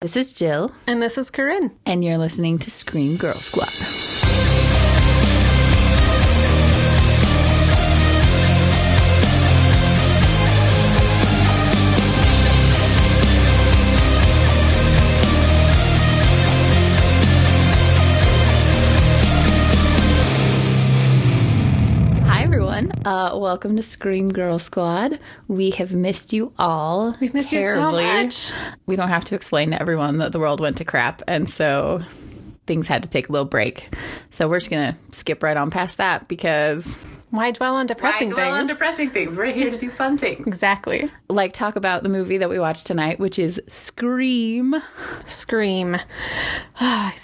This is Jill. And this is Caryn. And you're listening to Scream Girl Squad. Welcome to Scream Girl Squad. We have missed you all. We've missed terribly. You so much. We don't have to explain to everyone that the world went to crap, and so things had to take a little break. So we're just going to skip right on past that because... Why dwell on depressing things? We're here to do fun things. Exactly. Like talk about the movie that we watched tonight, which is Scream. It's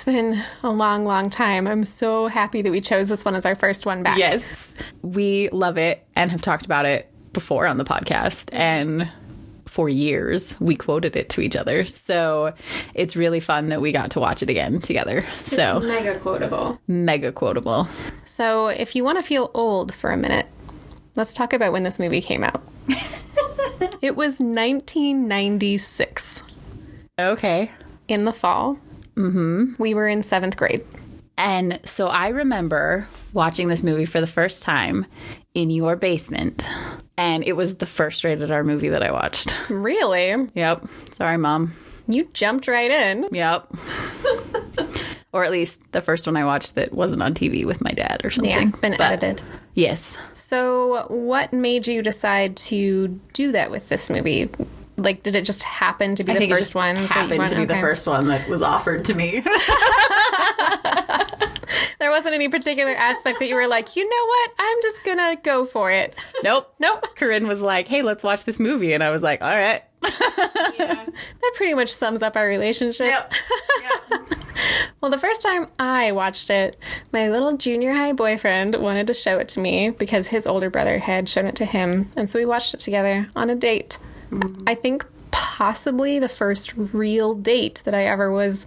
been a long, long time. I'm so happy that we chose this one as our first one back. Yes. We love it and have talked about it before on the podcast. And for years, we quoted it to each other. So it's really fun that we got to watch it again together. It's mega quotable. Mega quotable. So if you want to feel old for a minute, let's talk about when this movie came out. It was 1996. Okay. In the fall. Mm-hmm. We were in 7th grade. And so I remember watching this movie for the first time in your basement. And it was the first rated R movie that I watched. Really? Yep. Sorry, Mom. You jumped right in. Yep. Or at least the first one I watched that wasn't on TV with my dad or something. Yeah, been edited. Yes. So what made you decide to do that with this movie? Like, did it just happen to be the first one? Happened to be the first one that was offered to me. There wasn't any particular aspect that you were like, you know what? I'm just going to go for it. Nope. Caryn was like, hey, let's watch this movie. And I was like, all right. Yeah. That pretty much sums up our relationship. Yep. Well, the first time I watched it, my little junior high boyfriend wanted to show it to me because his older brother had shown it to him. And so we watched it together on a date. I think possibly the first real date that I ever was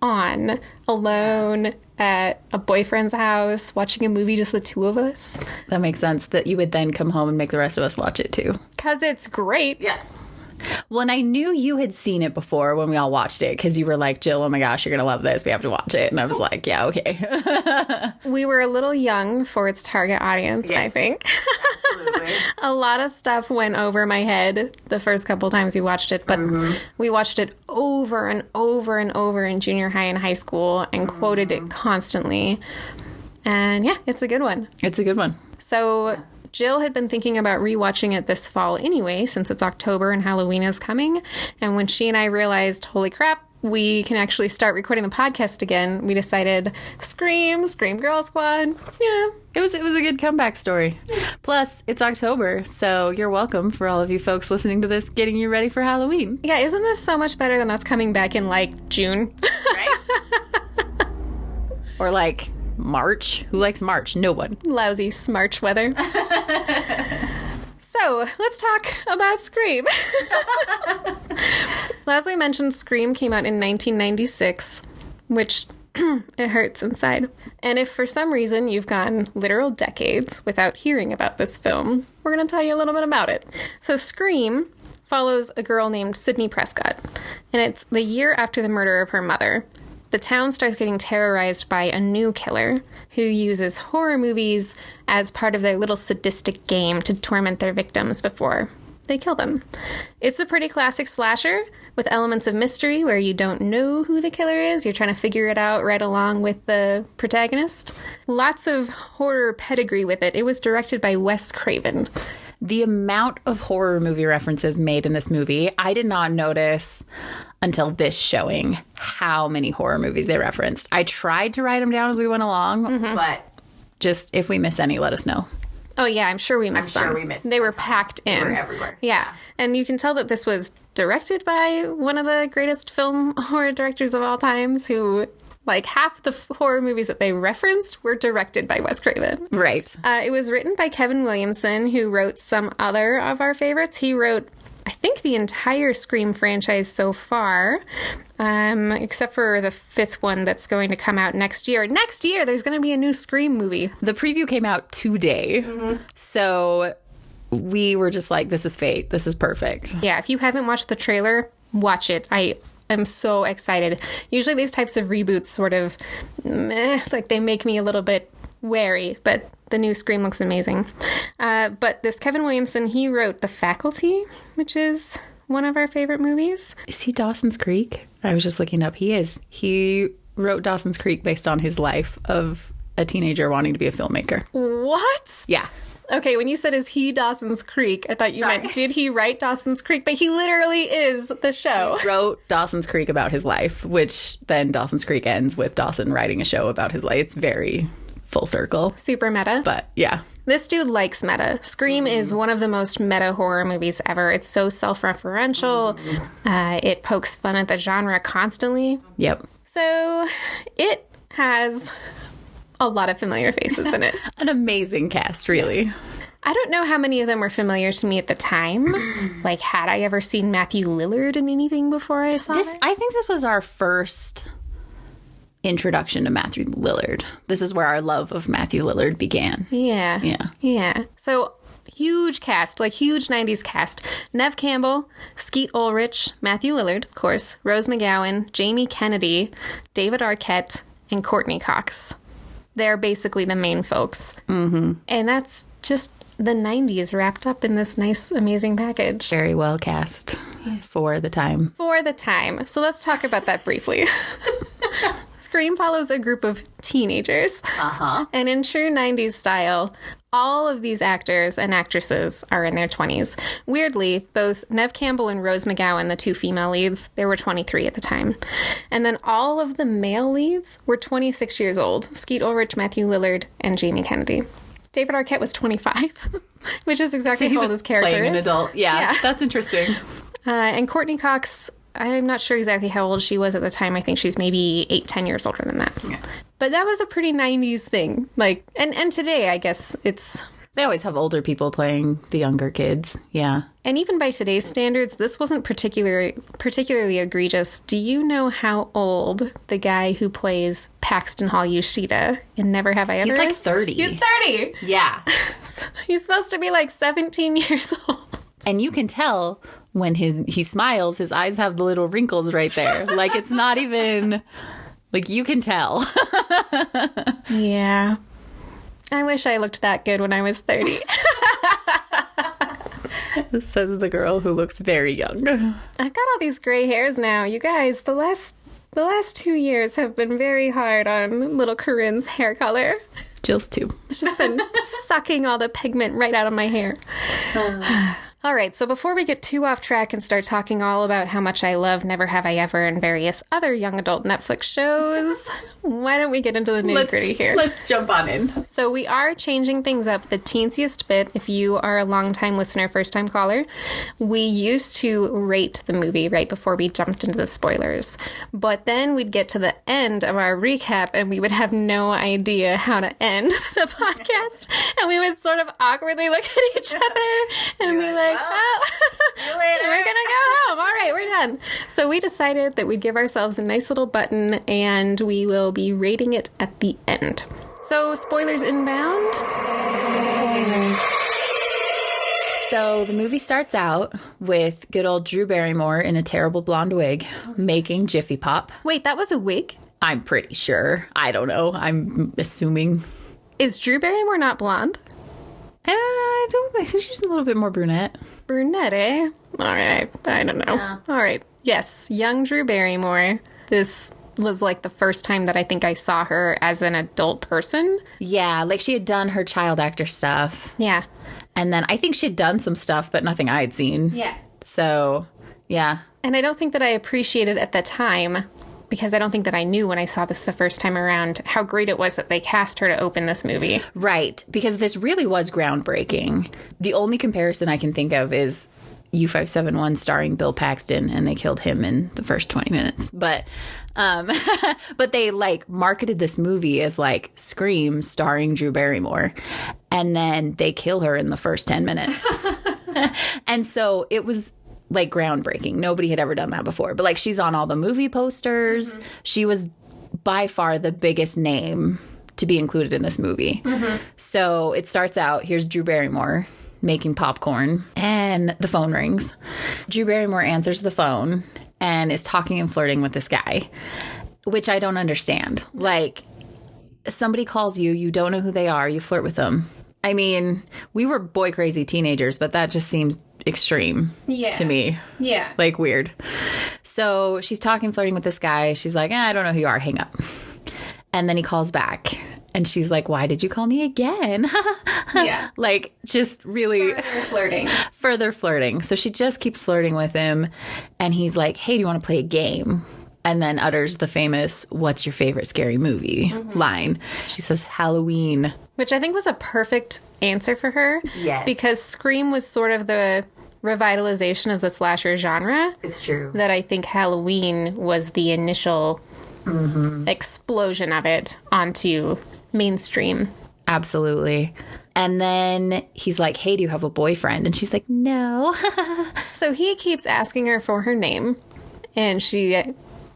on, alone at a boyfriend's house, watching a movie, just the two of us. That makes sense that you would then come home and make the rest of us watch it too. Because it's great. Yeah. Well, and I knew you had seen it before when we all watched it because you were like, Jill, oh my gosh, you're going to love this. We have to watch it. And I was like, yeah, okay. We were a little young for its target audience, yes, I think. Absolutely. A lot of stuff went over my head the first couple times we watched it, but we watched it over and over and over in junior high and high school and quoted it constantly. And yeah, it's a good one. It's a good one. So... Jill had been thinking about rewatching it this fall anyway, since it's October and Halloween is coming. And when she and I realized, holy crap, we can actually start recording the podcast again, we decided, Scream Girl Squad. You know, it was a good comeback story. Plus, it's October, so you're welcome for all of you folks listening to this, getting you ready for Halloween. Yeah, isn't this so much better than us coming back in, like, June? Right? Or, like... March? Who likes March? No one. Lousy Smarch weather. So, let's talk about Scream. Well, as we mentioned, Scream came out in 1996, which it hurts inside. And if for some reason you've gone literal decades without hearing about this film, we're going to tell you a little bit about it. So, Scream follows a girl named Sidney Prescott, and it's the year after the murder of her mother. The town starts getting terrorized by a new killer who uses horror movies as part of their little sadistic game to torment their victims before they kill them. It's a pretty classic slasher with elements of mystery where you don't know who the killer is. You're trying to figure it out right along with the protagonist. Lots of horror pedigree with it. It was directed by Wes Craven. The amount of horror movie references made in this movie, I did not notice until this showing how many horror movies they referenced. I tried to write them down as we went along, but just if we miss any, let us know. Oh, yeah, I'm sure we missed some. They were packed in. They were everywhere. Yeah, and you can tell that this was directed by one of the greatest film horror directors of all times who... Like, half the horror movies that they referenced were directed by Wes Craven. Right. It was written by Kevin Williamson, who wrote some other of our favorites. He wrote, I think, the entire Scream franchise so far, except for the 5th one that's going to come out next year. Next year, there's going to be a new Scream movie. The preview came out today, so we were just like, this is fate. This is perfect. Yeah, if you haven't watched the trailer, watch it. I am so excited. Usually these types of reboots sort of, like they make me a little bit wary, but the new Scream looks amazing. But this Kevin Williamson, he wrote The Faculty, which is one of our favorite movies. Is he Dawson's Creek? I was just looking up. He is. He wrote Dawson's Creek based on his life of a teenager wanting to be a filmmaker. What? Yeah. Okay, when you said, is he Dawson's Creek, I thought you meant, did he write Dawson's Creek? But he literally is the show. He wrote Dawson's Creek about his life, which then Dawson's Creek ends with Dawson writing a show about his life. It's very full circle. Super meta. But yeah. This dude likes meta. Scream is one of the most meta horror movies ever. It's so self-referential. It pokes fun at the genre constantly. Yep. So it has a lot of familiar faces in it. An amazing cast, really. I don't know how many of them were familiar to me at the time. Like, had I ever seen Matthew Lillard in anything before I saw it? I think this was our first introduction to Matthew Lillard. This is where our love of Matthew Lillard began. Yeah. Yeah. Yeah. So huge cast, like huge 90s cast. Neve Campbell, Skeet Ulrich, Matthew Lillard, of course, Rose McGowan, Jamie Kennedy, David Arquette, and Courtney Cox. They're basically the main folks. Mm-hmm. And that's just the 90s wrapped up in this nice, amazing package. Very well cast for the time. For the time. So let's talk about that briefly. Scream follows a group of teenagers. Uh-huh. And in true 90s style, all of these actors and actresses are in their 20s. Weirdly, both Neve Campbell and Rose McGowan, the two female leads, they were 23 at the time. And then all of the male leads were 26 years old. Skeet Ulrich, Matthew Lillard, and Jamie Kennedy. David Arquette was 25, which is exactly how old his character playing is. an adult. Yeah, that's interesting. And Courtney Cox, I'm not sure exactly how old she was at the time. I think she's maybe 8-10 years older than that. Yeah. But that was a pretty 90s thing. Like, and today, I guess, it's... They always have older people playing the younger kids. Yeah. And even by today's standards, this wasn't particularly egregious. Do you know how old the guy who plays Paxton Hall Yoshida in Never Have I Ever He's like is? 30. He's 30! Yeah. He's supposed to be like 17 years old. And you can tell when he smiles, his eyes have the little wrinkles right there. Like, it's not even... Like, you can tell. Yeah. I wish I looked that good when I was 30. Says the girl who looks very young. I've got all these gray hairs now. You guys, the last 2 years have been very hard on little Caryn's hair color. Jill's too. It's just been sucking all the pigment right out of my hair. All right, so before we get too off track and start talking all about how much I love Never Have I Ever and various other young adult Netflix shows, why don't we get into the nitty-gritty here? Let's jump on in. So we are changing things up the teensiest bit. If you are a long-time listener, first-time caller, we used to rate the movie right before we jumped into the spoilers. But then we'd get to the end of our recap and we would have no idea how to end the podcast. And we would sort of awkwardly look at each other and be like, oh, see you later. We're gonna go home. All right, we're done. So we decided that we'd give ourselves a nice little button and we will be rating it at the end. So spoilers inbound. Spoilers. So the movie starts out with good old Drew Barrymore in a terrible blonde wig making Jiffy Pop. Wait, that was a wig? I'm pretty sure. I don't know. I'm assuming. Is Drew Barrymore not blonde? I don't think she's a little bit more brunette. Brunette, eh? All right. I don't know. Yeah. All right. Yes, young Drew Barrymore. This was like the first time that I think I saw her as an adult person. Yeah, like she had done her child actor stuff. Yeah. And then I think she'd done some stuff, but nothing I had seen. Yeah. So, yeah. And I don't think that I appreciated at the time, because I don't think that I knew when I saw this the first time around, how great it was that they cast her to open this movie. Right, because this really was groundbreaking. The only comparison I can think of is U571 starring Bill Paxton, and they killed him in the first 20 minutes. But they like marketed this movie as like Scream starring Drew Barrymore, and then they kill her in the first 10 minutes. And so it was like groundbreaking. Nobody had ever done that before. But like she's on all the movie posters. Mm-hmm. She was by far the biggest name to be included in this movie. Mm-hmm. So it starts out, here's Drew Barrymore making popcorn, and the phone rings. Drew Barrymore answers the phone, and is talking and flirting with this guy, which I don't understand. Like, somebody calls you, you don't know who they are, you flirt with them. I mean, we were boy crazy teenagers, but that just seems extreme to me. Yeah. Like, weird. So she's talking, flirting with this guy. She's like, I don't know who you are. Hang up. And then he calls back. And she's like, why did you call me again? Yeah. Like, just really... Further flirting. So she just keeps flirting with him. And he's like, hey, do you want to play a game? And then utters the famous, what's your favorite scary movie line. She says, Halloween. Which I think was a perfect answer for her. Yes. Because Scream was sort of the revitalization of the slasher genre. It's true. That I think Halloween was the initial explosion of it onto mainstream. Absolutely. And then he's like, hey, do you have a boyfriend? And she's like, no. So he keeps asking her for her name. And she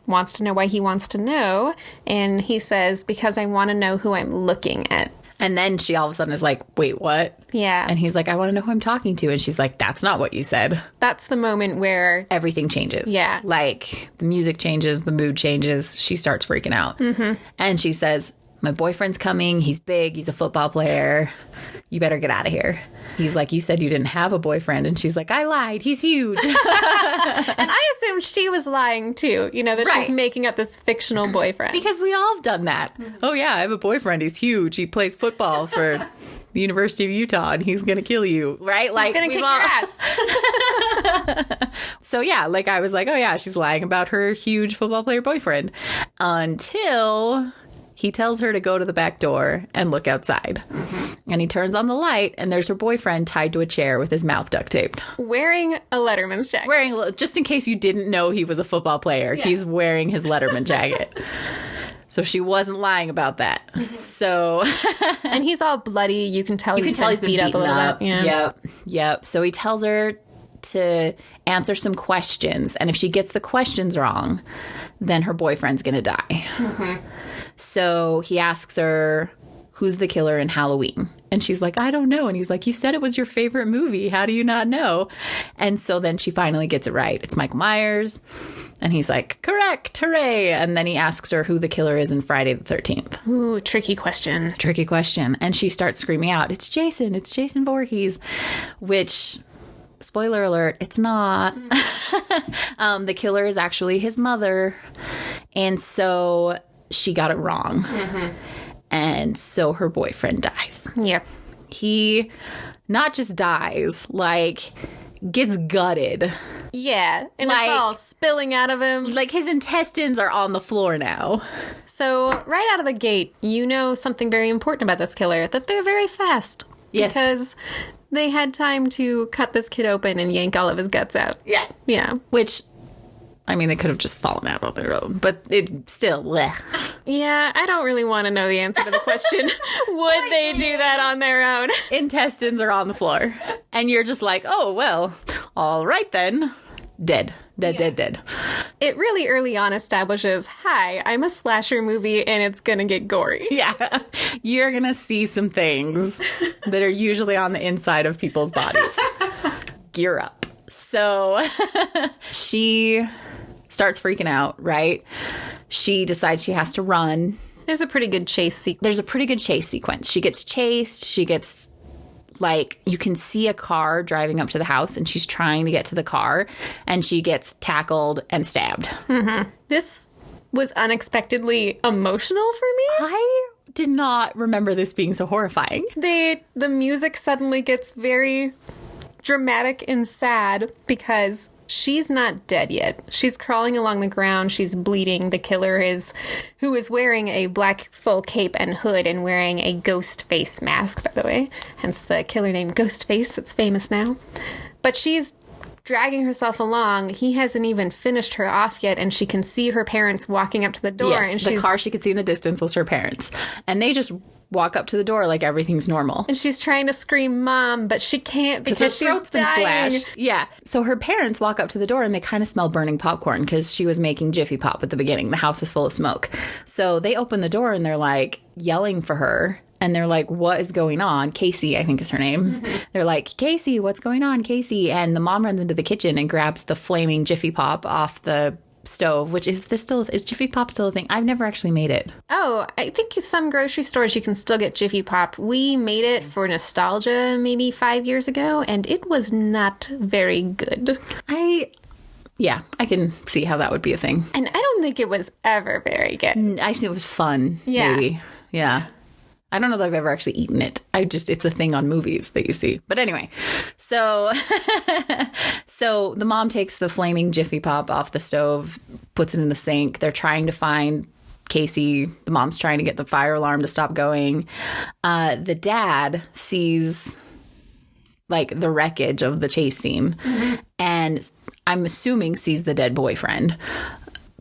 wants to know why he wants to know. And he says, because I want to know who I'm looking at. And then she all of a sudden is like, wait, what? Yeah. And he's like, I want to know who I'm talking to. And she's like, that's not what you said. That's the moment where everything changes. Yeah. Like, the music changes, the mood changes. She starts freaking out. And she says, my boyfriend's coming. He's big. He's a football player. You better get out of here. He's like, you said you didn't have a boyfriend. And she's like, I lied. He's huge. And I assumed she was lying too, you know, that she's making up this fictional boyfriend. Because we all have done that. Oh, yeah, I have a boyfriend. He's huge. He plays football for the University of Utah, and he's going to kill you, right? Like, he's going to kick your ass. So, yeah, like, I was like, oh, yeah, she's lying about her huge football player boyfriend. Until he tells her to go to the back door and look outside. And he turns on the light, and there's her boyfriend tied to a chair with his mouth duct taped. Wearing a Letterman's jacket. Just in case you didn't know he was a football player, he's wearing his Letterman jacket. So she wasn't lying about that. So, and he's all bloody. You can tell he's been beat up a little bit. Yeah. Yep. So he tells her to answer some questions. And if she gets the questions wrong, then her boyfriend's going to die. So he asks her, who's the killer in Halloween? And she's like, I don't know. And he's like, you said it was your favorite movie. How do you not know? And so then she finally gets it right. It's Michael Myers. And he's like, correct, hooray. And then he asks her who the killer is in Friday the 13th. Ooh, tricky question. Tricky question. And she starts screaming out, it's Jason Voorhees, which, spoiler alert, it's not. The killer is actually his mother. And so she got it wrong. And so her boyfriend dies. Yep. He not just dies, like, gets gutted. Yeah, and like, it's all spilling out of him. Like, his intestines are on the floor now. So, right out of the gate, you know something very important about this killer, that they're very fast. Yes. Because they had time to cut this kid open and yank all of his guts out. Yeah. Yeah. Which, I mean, they could have just fallen out on their own, but it's still, bleh. Yeah, I don't really want to know the answer to the question. Would they do that on their own? Intestines are on the floor. And you're just like, oh, well, all right then. Dead. Dead. It really early on establishes, hi, I'm a slasher movie and it's gonna get gory. Yeah. You're gonna see some things that are usually on the inside of people's bodies. Gear up. So she starts freaking out, right? She decides she has to run. There's a pretty good chase sequence. She gets chased. She gets, like, you can see a car driving up to the house, and she's trying to get to the car, and she gets tackled and stabbed. This was unexpectedly emotional for me. I did not remember this being so horrifying. The music suddenly gets very dramatic and sad because she's not dead yet. She's crawling along the ground. She's bleeding. The killer who is wearing a black full cape and hood and wearing a ghost face mask, by the way. Hence the killer name Ghostface. It's famous now. But she's dragging herself along. He hasn't even finished her off yet, and she can see her parents walking up to the door. Yes, and the car she could see in the distance was her parents. And they just walk up to the door like everything's normal. And she's trying to scream mom, but she can't because her she's throat's been dying. slashed. Yeah. So her parents walk up to the door and they kind of smell burning popcorn because she was making Jiffy Pop at the beginning. The house is full of smoke. So they open the door and they're like yelling for her. And they're like, what is going on? Casey, I think is her name. They're like, Casey, what's going on, Casey? And the mom runs into the kitchen and grabs the flaming Jiffy Pop off the stove, which is Jiffy Pop still a thing? I've never actually made it. Oh, I think some grocery stores you can still get Jiffy Pop. We made it for nostalgia maybe 5 years ago, and it was not very good. Yeah, I can see how that would be a thing. And I don't think it was ever very good. I think it was fun, Yeah. maybe. Yeah. I don't know that I've ever actually eaten it. It's a thing on movies that you see. But anyway, so the mom takes the flaming Jiffy Pop off the stove, puts it in the sink. They're trying to find Casey. The mom's trying to get the fire alarm to stop going. The dad sees like the wreckage of the chase scene, and I'm assuming sees the dead boyfriend,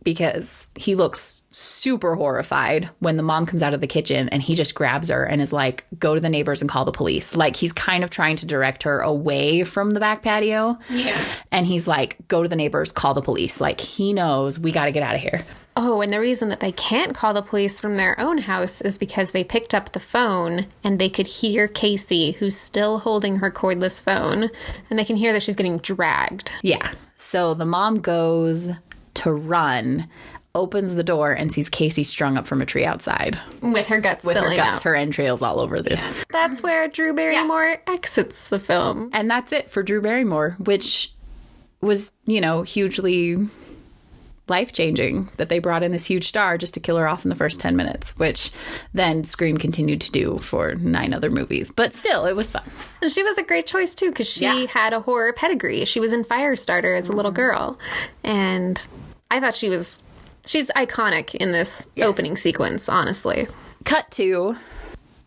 because he looks super horrified when the mom comes out of the kitchen, and he just grabs her and is like, go to the neighbors and call the police. Like, he's kind of trying to direct her away from the back patio. Yeah. And he's like, go to the neighbors, call the police. Like, he knows we got to get out of here. Oh, and the reason that they can't call the police from their own house is because they picked up the phone and they could hear Casey, who's still holding her cordless phone, and they can hear that she's getting dragged. Yeah. So the mom goes to run, opens the door, and sees Casey strung up from a tree outside. With her guts With her spilling guts, out. her entrails all over the... Yeah. That's where Drew Barrymore exits the film. And that's it for Drew Barrymore, which was, hugely life-changing, that they brought in this huge star just to kill her off in the first 10 minutes, which then Scream continued to do for 9 other movies. But still, it was fun. And she was a great choice, too, because she had a horror pedigree. She was in Firestarter as a little girl. And I thought she's iconic in this opening sequence, honestly. Cut to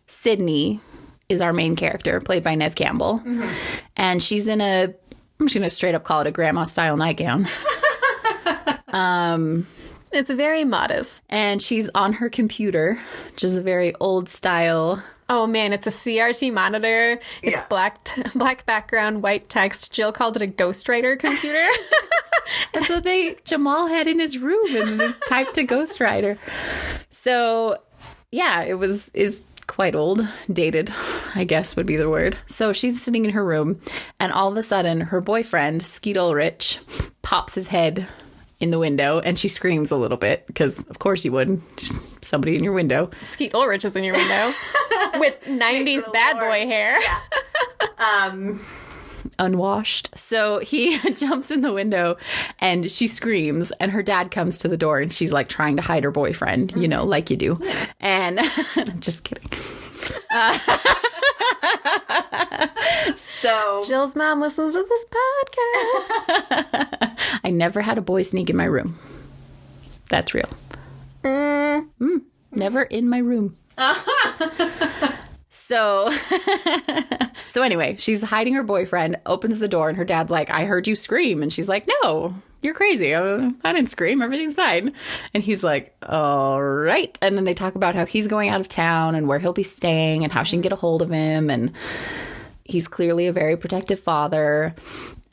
Sydney is our main character, played by Neve Campbell. And she's in I'm just going to straight up call it a grandma-style nightgown. It's very modest. And she's on her computer, which is a very old style. Oh man, it's a CRT monitor. It's black background, white text. Jill called it a ghostwriter computer. And so Jamal had in his room and typed to ghostwriter. So yeah, is quite old, dated, I guess would be the word. So she's sitting in her room, and all of a sudden her boyfriend, Skeet Ulrich, pops his head in the window, and she screams a little bit, because of course you would. Just somebody in your window. Skeet Ulrich is in your window with 90s bad boy hair. Yeah. Unwashed. So he jumps in the window and she screams, and her dad comes to the door, and she's like trying to hide her boyfriend, like you do. Yeah. And I'm just kidding. So Jill's mom listens to this podcast. I never had a boy sneak in my room. That's real. Never in my room. So anyway, she's hiding her boyfriend, opens the door, and her dad's like, I heard you scream. And she's like, no, you're crazy. I didn't scream. Everything's fine. And he's like, all right. And then they talk about how he's going out of town and where he'll be staying and how she can get a hold of him. And he's clearly a very protective father.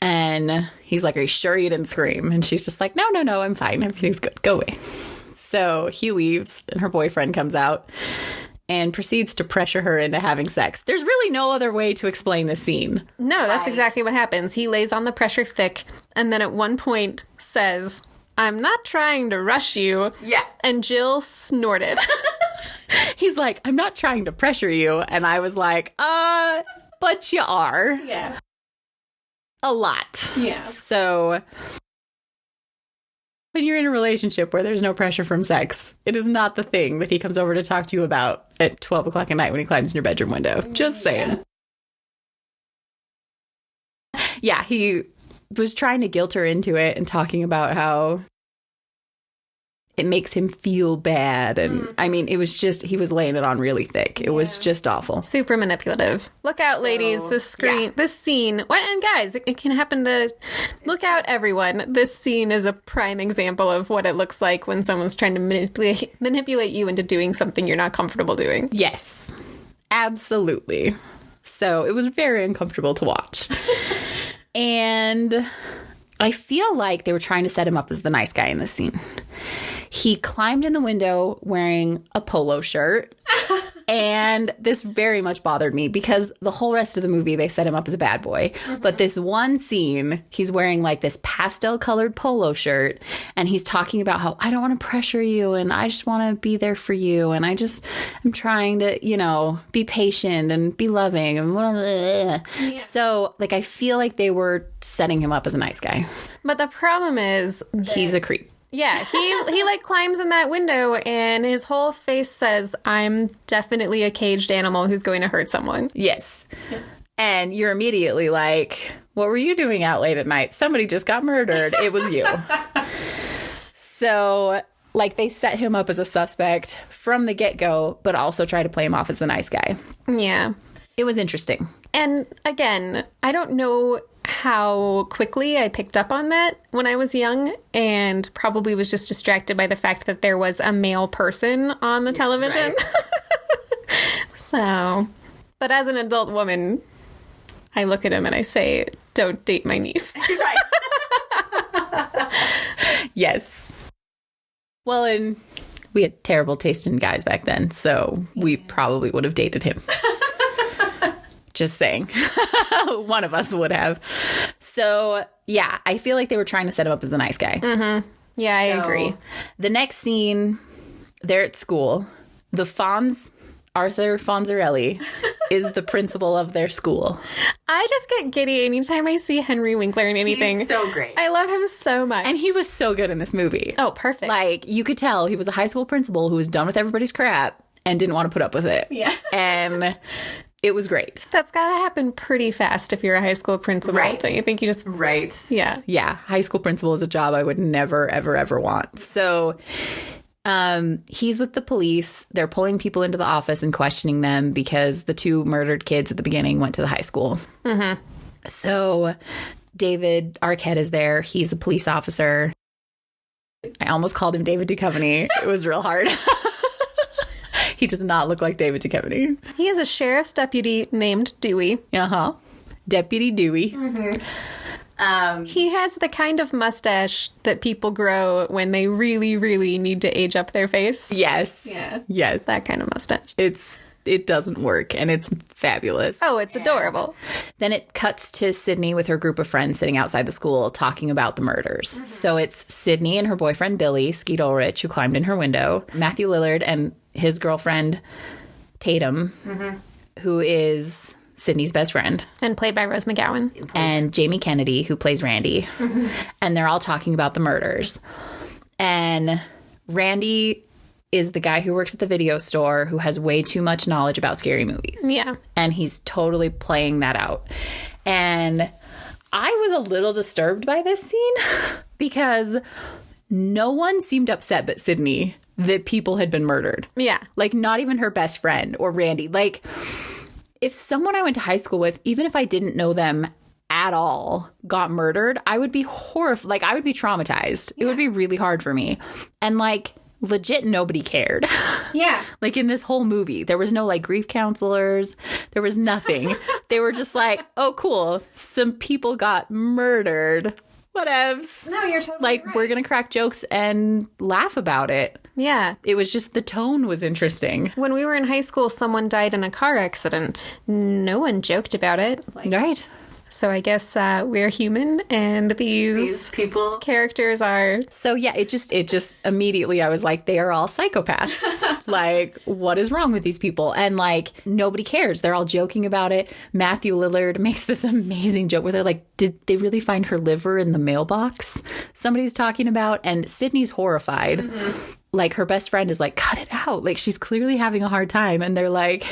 And he's like, are you sure you didn't scream? And she's just like, no, I'm fine. Everything's good. Go away. So he leaves, and her boyfriend comes out and proceeds to pressure her into having sex. There's really no other way to explain this scene. No, that's exactly what happens. He lays on the pressure thick, and then at one point says, I'm not trying to rush you. Yeah. And Jill snorted. He's like, I'm not trying to pressure you. And I was like, but you are. Yeah. A lot. Yeah. So when you're in a relationship where there's no pressure from sex, it is not the thing that he comes over to talk to you about at 12 o'clock at night when he climbs in your bedroom window. Just saying. Yeah, he was trying to guilt her into it and talking about how it makes him feel bad. And I mean, it was just, he was laying it on really thick. It was just awful. Super manipulative. Look out, ladies. This scene, and guys, it can happen to, look out, everyone. This scene is a prime example of what it looks like when someone's trying to manipulate you into doing something you're not comfortable doing. Yes, absolutely. So it was very uncomfortable to watch. And I feel like they were trying to set him up as the nice guy in this scene. He climbed in the window wearing a polo shirt And this very much bothered me because the whole rest of the movie, they set him up as a bad boy. But this one scene, he's wearing like this pastel colored polo shirt and he's talking about how I don't want to pressure you and I just want to be there for you. And I'm trying to, you know, be patient and be loving and blah, blah, blah. So like, I feel like they were setting him up as a nice guy. But the problem is He's a creep. Yeah, he like climbs in that window and his whole face says, I'm definitely a caged animal who's going to hurt someone. Yes. And you're immediately like, what were you doing out late at night? Somebody just got murdered. It was you. So, like, they set him up as a suspect from the get-go, but also try to play him off as the nice guy. Yeah. It was interesting. And again, I don't know how quickly I picked up on that when I was young and probably was just distracted by the fact that there was a male person on the television. Right. So, but as an adult woman, I look at him and I say, don't date my niece. Right. Yes. Well, and we had terrible taste in guys back then, so we probably would have dated him. Just saying. One of us would have. So, yeah, I feel like they were trying to set him up as the nice guy. Mm-hmm. Yeah, I agree. The next scene, they're at school. The Arthur Fonzarelli, is the principal of their school. I just get giddy anytime I see Henry Winkler in anything. He's so great. I love him so much. And he was so good in this movie. Oh, perfect. Like, you could tell he was a high school principal who was done with everybody's crap and didn't want to put up with it. Yeah. And it was great. That's got to happen pretty fast if you're a high school principal. Right. Don't you think you just... Right. Yeah. Yeah. High school principal is a job I would never, ever, ever want. So he's with the police. They're pulling people into the office and questioning them because the two murdered kids at the beginning went to the high school. Mm-hmm. So David Arquette is there. He's a police officer. I almost called him David Duchovny. It was real hard. He does not look like David Duchovny. He is a sheriff's deputy named Dewey. Uh-huh. Deputy Dewey. Mm-hmm. He has the kind of mustache that people grow when they really, really need to age up their face. Yes. Yeah. Yes. That kind of mustache. It doesn't work, and it's fabulous. Oh, it's adorable. Then it cuts to Sydney with her group of friends sitting outside the school talking about the murders. Mm-hmm. So it's Sydney and her boyfriend, Billy, Skeet Ulrich, who climbed in her window, Matthew Lillard and his girlfriend, Tatum, who is Sydney's best friend. And played by Rose McGowan. And Jamie Kennedy, who plays Randy. Mm-hmm. And they're all talking about the murders. And Randy is the guy who works at the video store who has way too much knowledge about scary movies. Yeah. And he's totally playing that out. And I was a little disturbed by this scene because no one seemed upset but Sydney that people had been murdered. Yeah. Like, not even her best friend or Randy. Like, if someone I went to high school with, even if I didn't know them at all, got murdered, I would be horrified. Like, I would be traumatized. Yeah. It would be really hard for me. And, like, legit nobody cared. Yeah. Like, in this whole movie, there was no, like, grief counselors. There was nothing. They were just like, oh, cool. Some people got murdered. Whatevs. No, you're totally like, right. We're going to crack jokes and laugh about it. Yeah. It was just the tone was interesting. When we were in high school, someone died in a car accident. No one joked about it. Right. So I guess we're human, and these people characters are. So yeah, it just immediately I was like, they are all psychopaths. Like, what is wrong with these people? And like, nobody cares. They're all joking about it. Matthew Lillard makes this amazing joke where they're like, did they really find her liver in the mailbox? Somebody's talking about, and Sydney's horrified. Mm-hmm. Like, her best friend is like, cut it out. Like, she's clearly having a hard time, and they're like,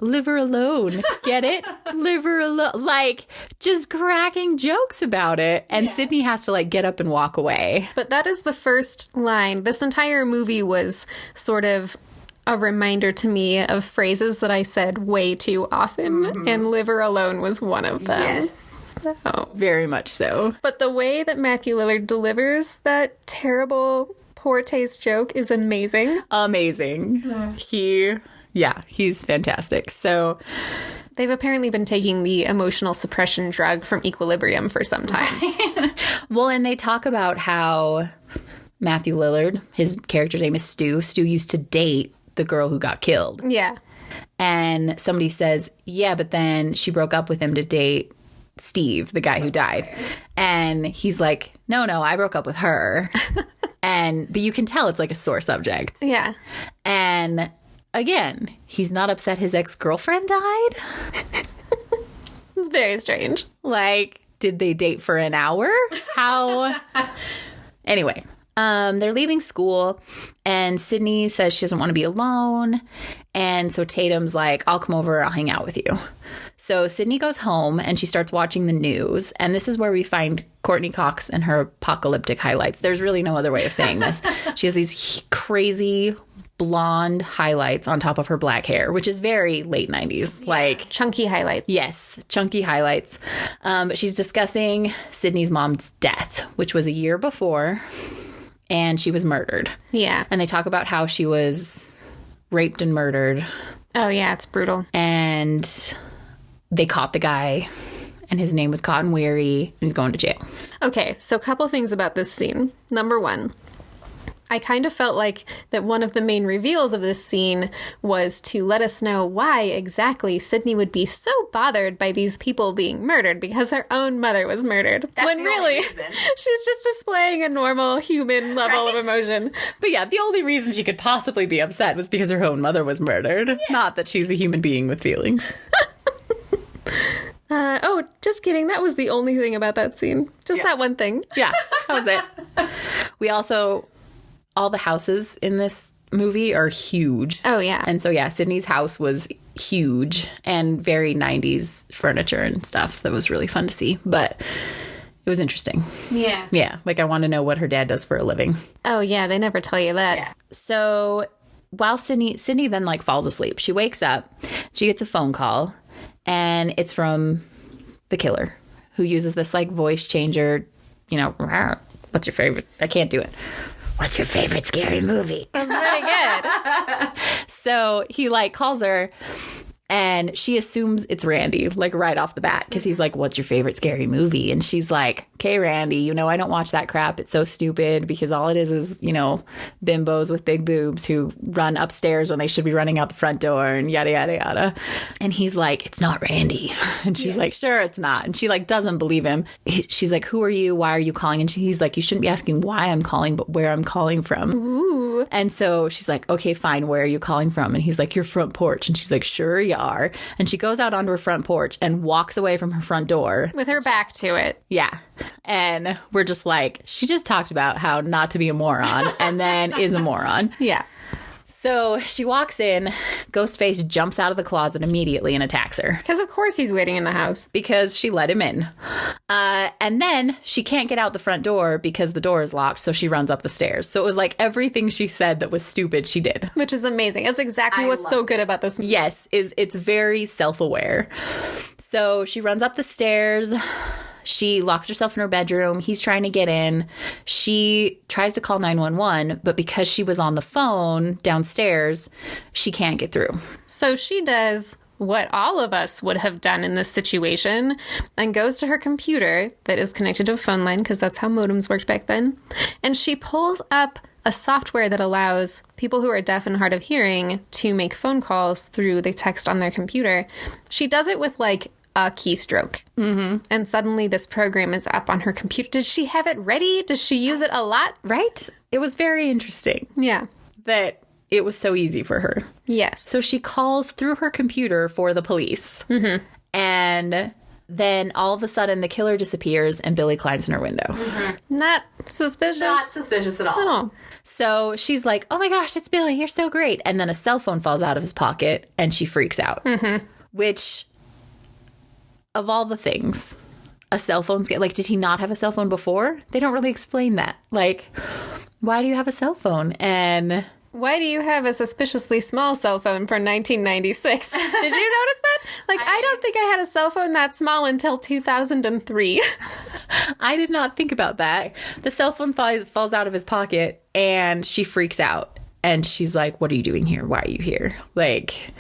liver alone. Get it? Liver alone. Like, just cracking jokes about it. And yeah. Sydney has to, like, get up and walk away. But that is the first line. This entire movie was sort of a reminder to me of phrases that I said way too often. Mm-hmm. And liver alone was one of them. Yes. So. Very much so. But the way that Matthew Lillard delivers that terrible, poor taste joke is amazing. Amazing. Yeah. He's fantastic. So they've apparently been taking the emotional suppression drug from Equilibrium for some time. Well, and they talk about how Matthew Lillard, his character's name is Stu. Stu used to date the girl who got killed. Yeah. And somebody says, yeah, but then she broke up with him to date Steve, the guy who died. And he's like, no, I broke up with her. But you can tell it's like a sore subject. Yeah. And again, he's not upset his ex-girlfriend died. It's very strange. Like, did they date for an hour? How? Anyway, they're leaving school, and Sydney says she doesn't want to be alone. And so Tatum's like, I'll come over, I'll hang out with you. So Sydney goes home, and she starts watching the news. And this is where we find Courtney Cox and her apocalyptic highlights. There's really no other way of saying this. She has these crazy blonde highlights on top of her black hair, which is very late 90s. Yeah. Like chunky highlights. Yes, chunky highlights. But she's discussing Sydney's mom's death, which was a year before, and she was murdered. Yeah. And they talk about how she was raped and murdered. Oh, yeah, it's brutal. And they caught the guy, and his name was Cotton Weary, and he's going to jail. Okay, so a couple things about this scene. Number one, I kind of felt like that one of the main reveals of this scene was to let us know why exactly Sydney would be so bothered by these people being murdered, because her own mother was murdered. That's when the really, only reason. She's just displaying a normal human level of emotion. But yeah, the only reason she could possibly be upset was because her own mother was murdered. Yeah. Not that she's a human being with feelings. Just kidding. That was the only thing about that scene. Just that one thing. Yeah, that was it. We also... all the houses in this movie are huge. Oh, yeah. And so, yeah, Sydney's house was huge and very 90s furniture and stuff. That was really fun to see. But it was interesting. Yeah. Yeah. Like, I want to know what her dad does for a living. Oh, yeah. They never tell you that. Yeah. So while Sydney then, like, falls asleep, she wakes up. She gets a phone call. And it's from the killer, who uses this, like, voice changer, you know, what's your favorite? I can't do it. What's your favorite scary movie? That's pretty good. So he like calls her, and she assumes it's Randy, like right off the bat, because he's like, what's your favorite scary movie? And she's like, okay, Randy, you know, I don't watch that crap. It's so stupid, because all it is, you know, bimbos with big boobs who run upstairs when they should be running out the front door and yada, yada, yada. And he's like, it's not Randy. And she's like, sure, it's not. And she like doesn't believe him. She's like, who are you? Why are you calling? And he's like, you shouldn't be asking why I'm calling, but where I'm calling from. Ooh. And so she's like, okay, fine. Where are you calling from? And he's like, your front porch. And she's like, sure you are. And she goes out onto her front porch and walks away from her front door. With her back to it. Yeah. And we're just like, she just talked about how not to be a moron and then is a moron. Yeah. So she walks in, Ghostface jumps out of the closet immediately and attacks her. Because of course he's waiting in the house. Because she let him in. And then she can't get out the front door because the door is locked, so she runs up the stairs. So it was like everything she said that was stupid, she did. Which is amazing. That's exactly what's so good about this movie. Yes, it's very self-aware. So she runs up the stairs. She locks herself in her bedroom. He's trying to get in. She tries to call 911, but because she was on the phone downstairs, she can't get through. So she does what all of us would have done in this situation and goes to her computer that is connected to a phone line, because that's how modems worked back then. And she pulls up a software that allows people who are deaf and hard of hearing to make phone calls through the text on their computer. She does it with like a keystroke. Mm-hmm. And suddenly this program is up on her computer. Does she have it ready? Does she use it a lot? Right? It was very interesting. Yeah. That it was so easy for her. Yes. So she calls through her computer for the police. Mm-hmm. And then all of a sudden the killer disappears and Billy climbs in her window. Mm-hmm. Not suspicious. Not suspicious at all. So she's like, oh my gosh, it's Billy. You're so great. And then a cell phone falls out of his pocket and she freaks out. Mm-hmm. Which... of all the things, a cell phone's like, did he not have a cell phone before? They don't really explain that. Like, why do you have a cell phone? And why do you have a suspiciously small cell phone for 1996? Did you notice that? Like, I don't think I had a cell phone that small until 2003. I did not think about that. The cell phone falls out of his pocket and she freaks out. And she's like, what are you doing here? Why are you here? Like,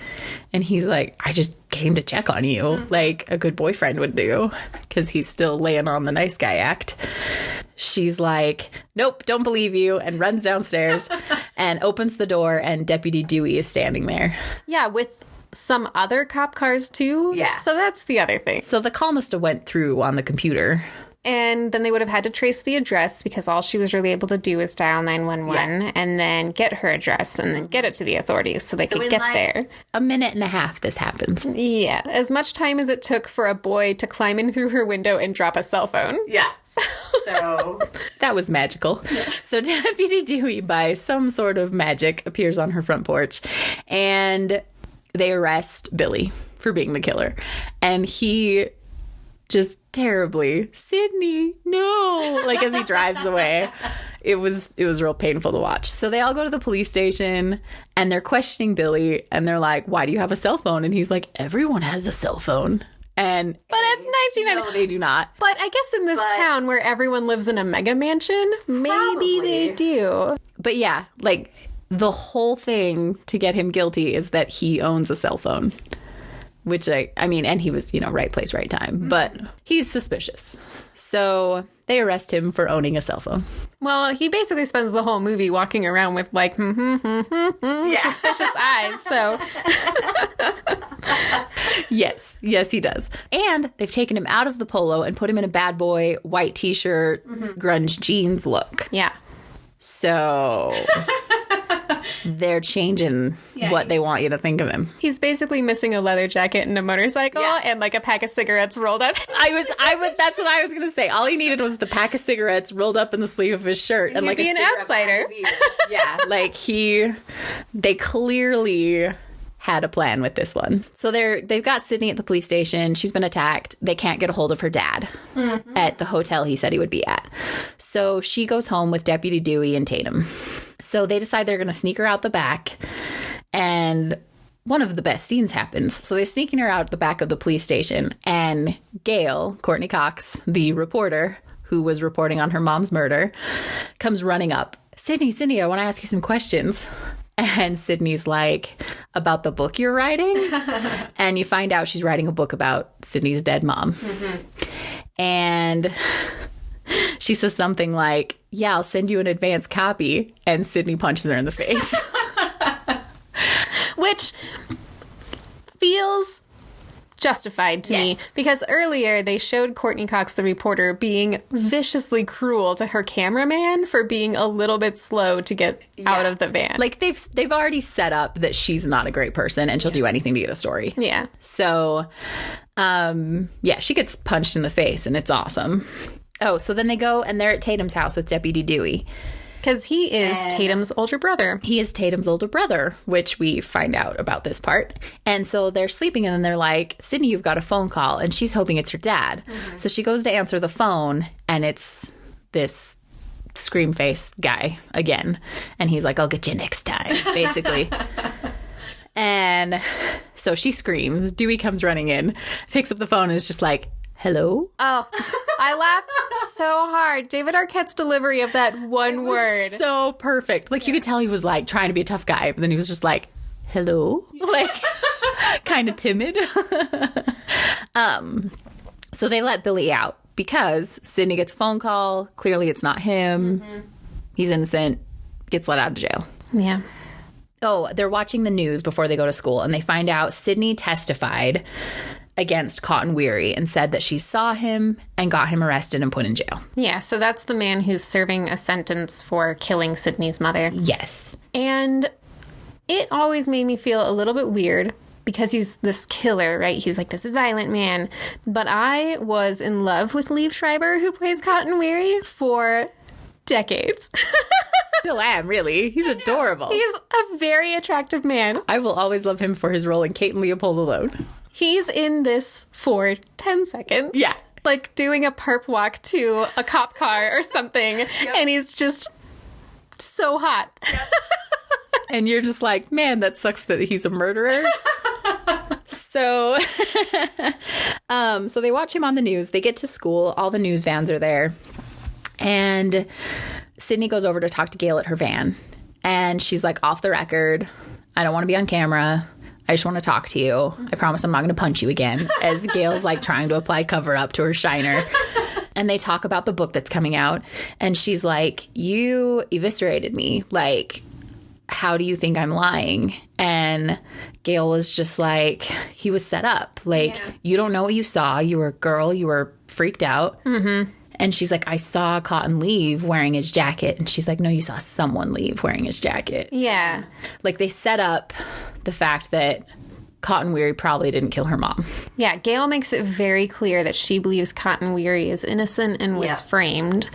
and he's like, I just came to check on you, like a good boyfriend would do, because he's still laying on the nice guy act. She's like, nope, don't believe you, and runs downstairs. and opens the door, and Deputy Dewey is standing there. Yeah, with some other cop cars too. Yeah. So that's the other thing. So the call must have went through on the computer. And then they would have had to trace the address because all she was really able to do was dial 911 and then get her address and then get it to the authorities so they could get there. A minute and a half this happens. Yeah. As much time as it took for a boy to climb in through her window and drop a cell phone. Yeah. So that was magical. Yeah. So Deputy Dewey, by some sort of magic, appears on her front porch and they arrest Billy for being the killer. And he just terribly, Sydney, no, like as he drives away. It was real painful to watch. So they all go to the police station and they're questioning Billy and they're like, why do you have a cell phone? And he's like, everyone has a cell phone. And but it's 1990. No, they do not. But I guess in this town where everyone lives in a mega mansion, maybe they do. But yeah, like the whole thing to get him guilty is that he owns a cell phone. Which I mean, and he was, right place, right time. But he's suspicious. So they arrest him for owning a cell phone. Well, he basically spends the whole movie walking around with like, suspicious eyes. So Yes, he does. And they've taken him out of the polo and put him in a bad boy, white t-shirt, grunge jeans look. Yeah. So they're changing what they want you to think of him. He's basically missing a leather jacket and a motorcycle and like a pack of cigarettes rolled up. That's what I was going to say. All he needed was the pack of cigarettes rolled up in the sleeve of his shirt and like be an outsider. Yeah, like they clearly had a plan with this one. So they've got Sydney at the police station. She's been attacked. They can't get a hold of her dad at the hotel he said he would be at. So she goes home with Deputy Dewey and Tatum. So they decide they're going to sneak her out the back. And one of the best scenes happens. So they're sneaking her out the back of the police station. And Gail, Courtney Cox, the reporter who was reporting on her mom's murder, comes running up. Sydney, I want to ask you some questions. And Sydney's like, about the book you're writing? And you find out she's writing a book about Sydney's dead mom. And she says something like, yeah, I'll send you an advance copy. And Sydney punches her in the face. Which feels justified to me because earlier they showed Courtney Cox, the reporter, being viciously cruel to her cameraman for being a little bit slow to get out of the van. Like they've already set up that she's not a great person and she'll do anything to get a story. Yeah. So, she gets punched in the face and it's awesome. Oh, so then they go and they're at Tatum's house with Deputy Dewey. Because he is Tatum's older brother. He is Tatum's older brother, which we find out about this part. And so they're sleeping and then they're like, Sydney, you've got a phone call. And she's hoping it's her dad. So she goes to answer the phone and it's this scream face guy again. And he's like, I'll get you next time, basically. And so she screams. Dewey comes running in, picks up the phone and is just like, hello? Oh, I laughed so hard. David Arquette's delivery of that one word. So perfect. Like, you could tell he was, like, trying to be a tough guy, but then he was just like, hello? Like, kind of timid. So they let Billy out because Sydney gets a phone call. Clearly, it's not him. He's innocent. Gets let out of jail. Yeah. Oh, they're watching the news before they go to school, and they find out Sydney testified against Cotton Weary and said that she saw him and got him arrested and put in jail. Yeah, so that's the man who's serving a sentence for killing Sydney's mother. Yes. And it always made me feel a little bit weird because he's this killer, right? He's like this violent man. But I was in love with Liev Schreiber, who plays Cotton Weary, for decades. Still am, really. He's adorable. He's a very attractive man. I will always love him for his role in Kate and Leopold Alone. He's in this for 10 seconds. Yeah. Like doing a perp walk to a cop car or something. Yep. And he's just so hot. Yep. And you're just like, man, that sucks that he's a murderer. So they watch him on the news. They get to school. All the news vans are there. And Sydney goes over to talk to Gail at her van. And she's like, off the record. I don't want to be on camera. I just want to talk to you. I promise I'm not going to punch you again. As Gail's like trying to apply cover up to her shiner. And they talk about the book that's coming out. And she's like, you eviscerated me. Like, how do you think I'm lying? And Gail was just like, he was set up. Like, you don't know what you saw. You were a girl. You were freaked out. Mm-hmm. And she's like, I saw Cotton leave wearing his jacket. And she's like, no, you saw someone leave wearing his jacket. Yeah. Like, they set up the fact that Cotton Weary probably didn't kill her mom. Yeah, Gail makes it very clear that she believes Cotton Weary is innocent and was framed.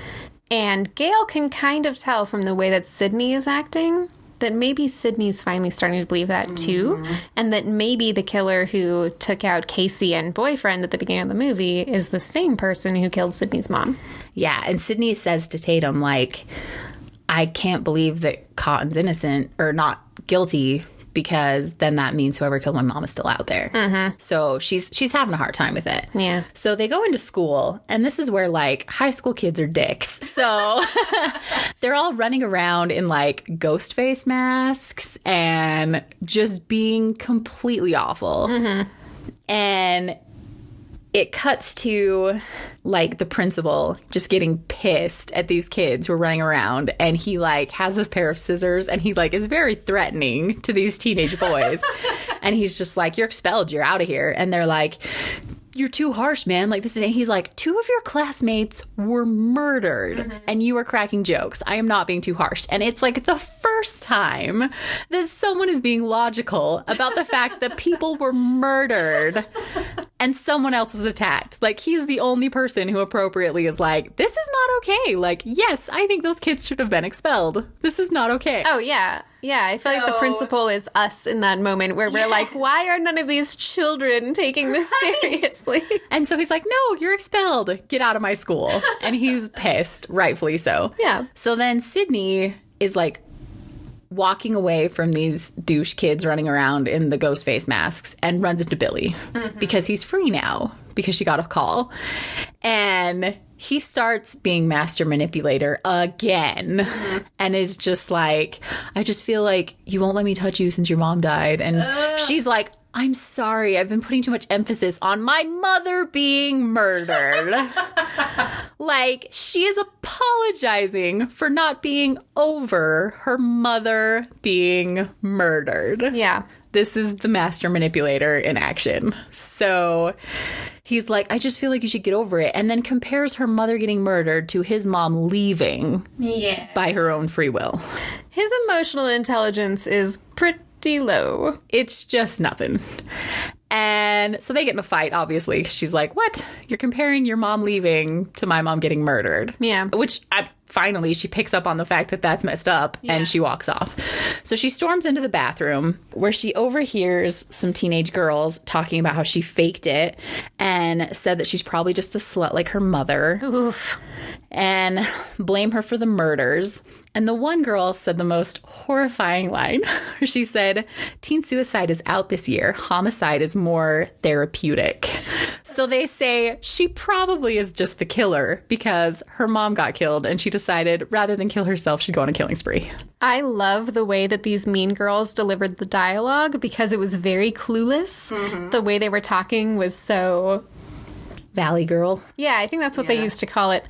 And Gail can kind of tell from the way that Sydney is acting that maybe Sydney's finally starting to believe that too. And that maybe the killer who took out Casey and boyfriend at the beginning of the movie is the same person who killed Sydney's mom. Yeah, and Sydney says to Tatum, like, I can't believe that Cotton's innocent or not guilty, because then that means whoever killed my mom is still out there. Mm-hmm. So she's having a hard time with it. Yeah. So they go into school, and this is where, like, high school kids are dicks. So they're all running around in, like, Ghostface masks and just being completely awful. Mm-hmm. And it cuts to, like, the principal just getting pissed at these kids who are running around, and he, like, has this pair of scissors, and he, like, is very threatening to these teenage boys. And he's just like, you're expelled, you're out of here. And they're like, you're too harsh, man. Like, this is, he's like, 2 of your classmates were murdered, and you are cracking jokes. I am not being too harsh. And it's like the first time that someone is being logical about the fact that people were murdered and someone else is attacked. Like, he's the only person who appropriately is like, this is not okay. Like, yes, I think those kids should have been expelled. This is not okay. Oh, yeah. Yeah, I feel like the principal is us in that moment where we're like, why are none of these children taking this seriously? And so he's like, no, you're expelled. Get out of my school. And he's pissed, rightfully so. Yeah. So then Sydney is like walking away from these douche kids running around in the Ghostface masks and runs into Billy because he's free now because she got a call. And he starts being master manipulator again and is just like, I just feel like you won't let me touch you since your mom died. And she's like, I'm sorry, I've been putting too much emphasis on my mother being murdered. Like, she is apologizing for not being over her mother being murdered. Yeah. This is the master manipulator in action. So he's like, I just feel like you should get over it. And then compares her mother getting murdered to his mom leaving by her own free will. His emotional intelligence is pretty low. It's just nothing. And so they get in a fight, obviously. She's like, what? You're comparing your mom leaving to my mom getting murdered. Yeah. Which finally she picks up on the fact that that's messed up and she walks off. So she storms into the bathroom where she overhears some teenage girls talking about how she faked it and said that she's probably just a slut like her mother. Oof. And blame her for the murders. And the one girl said the most horrifying line. She said, teen suicide is out this year. Homicide is more therapeutic. So they say she probably is just the killer because her mom got killed and she decided rather than kill herself, she'd go on a killing spree. I love the way that these mean girls delivered the dialogue because it was very clueless. Mm-hmm. The way they were talking was so... Valley Girl. Yeah, I think that's what they used to call it.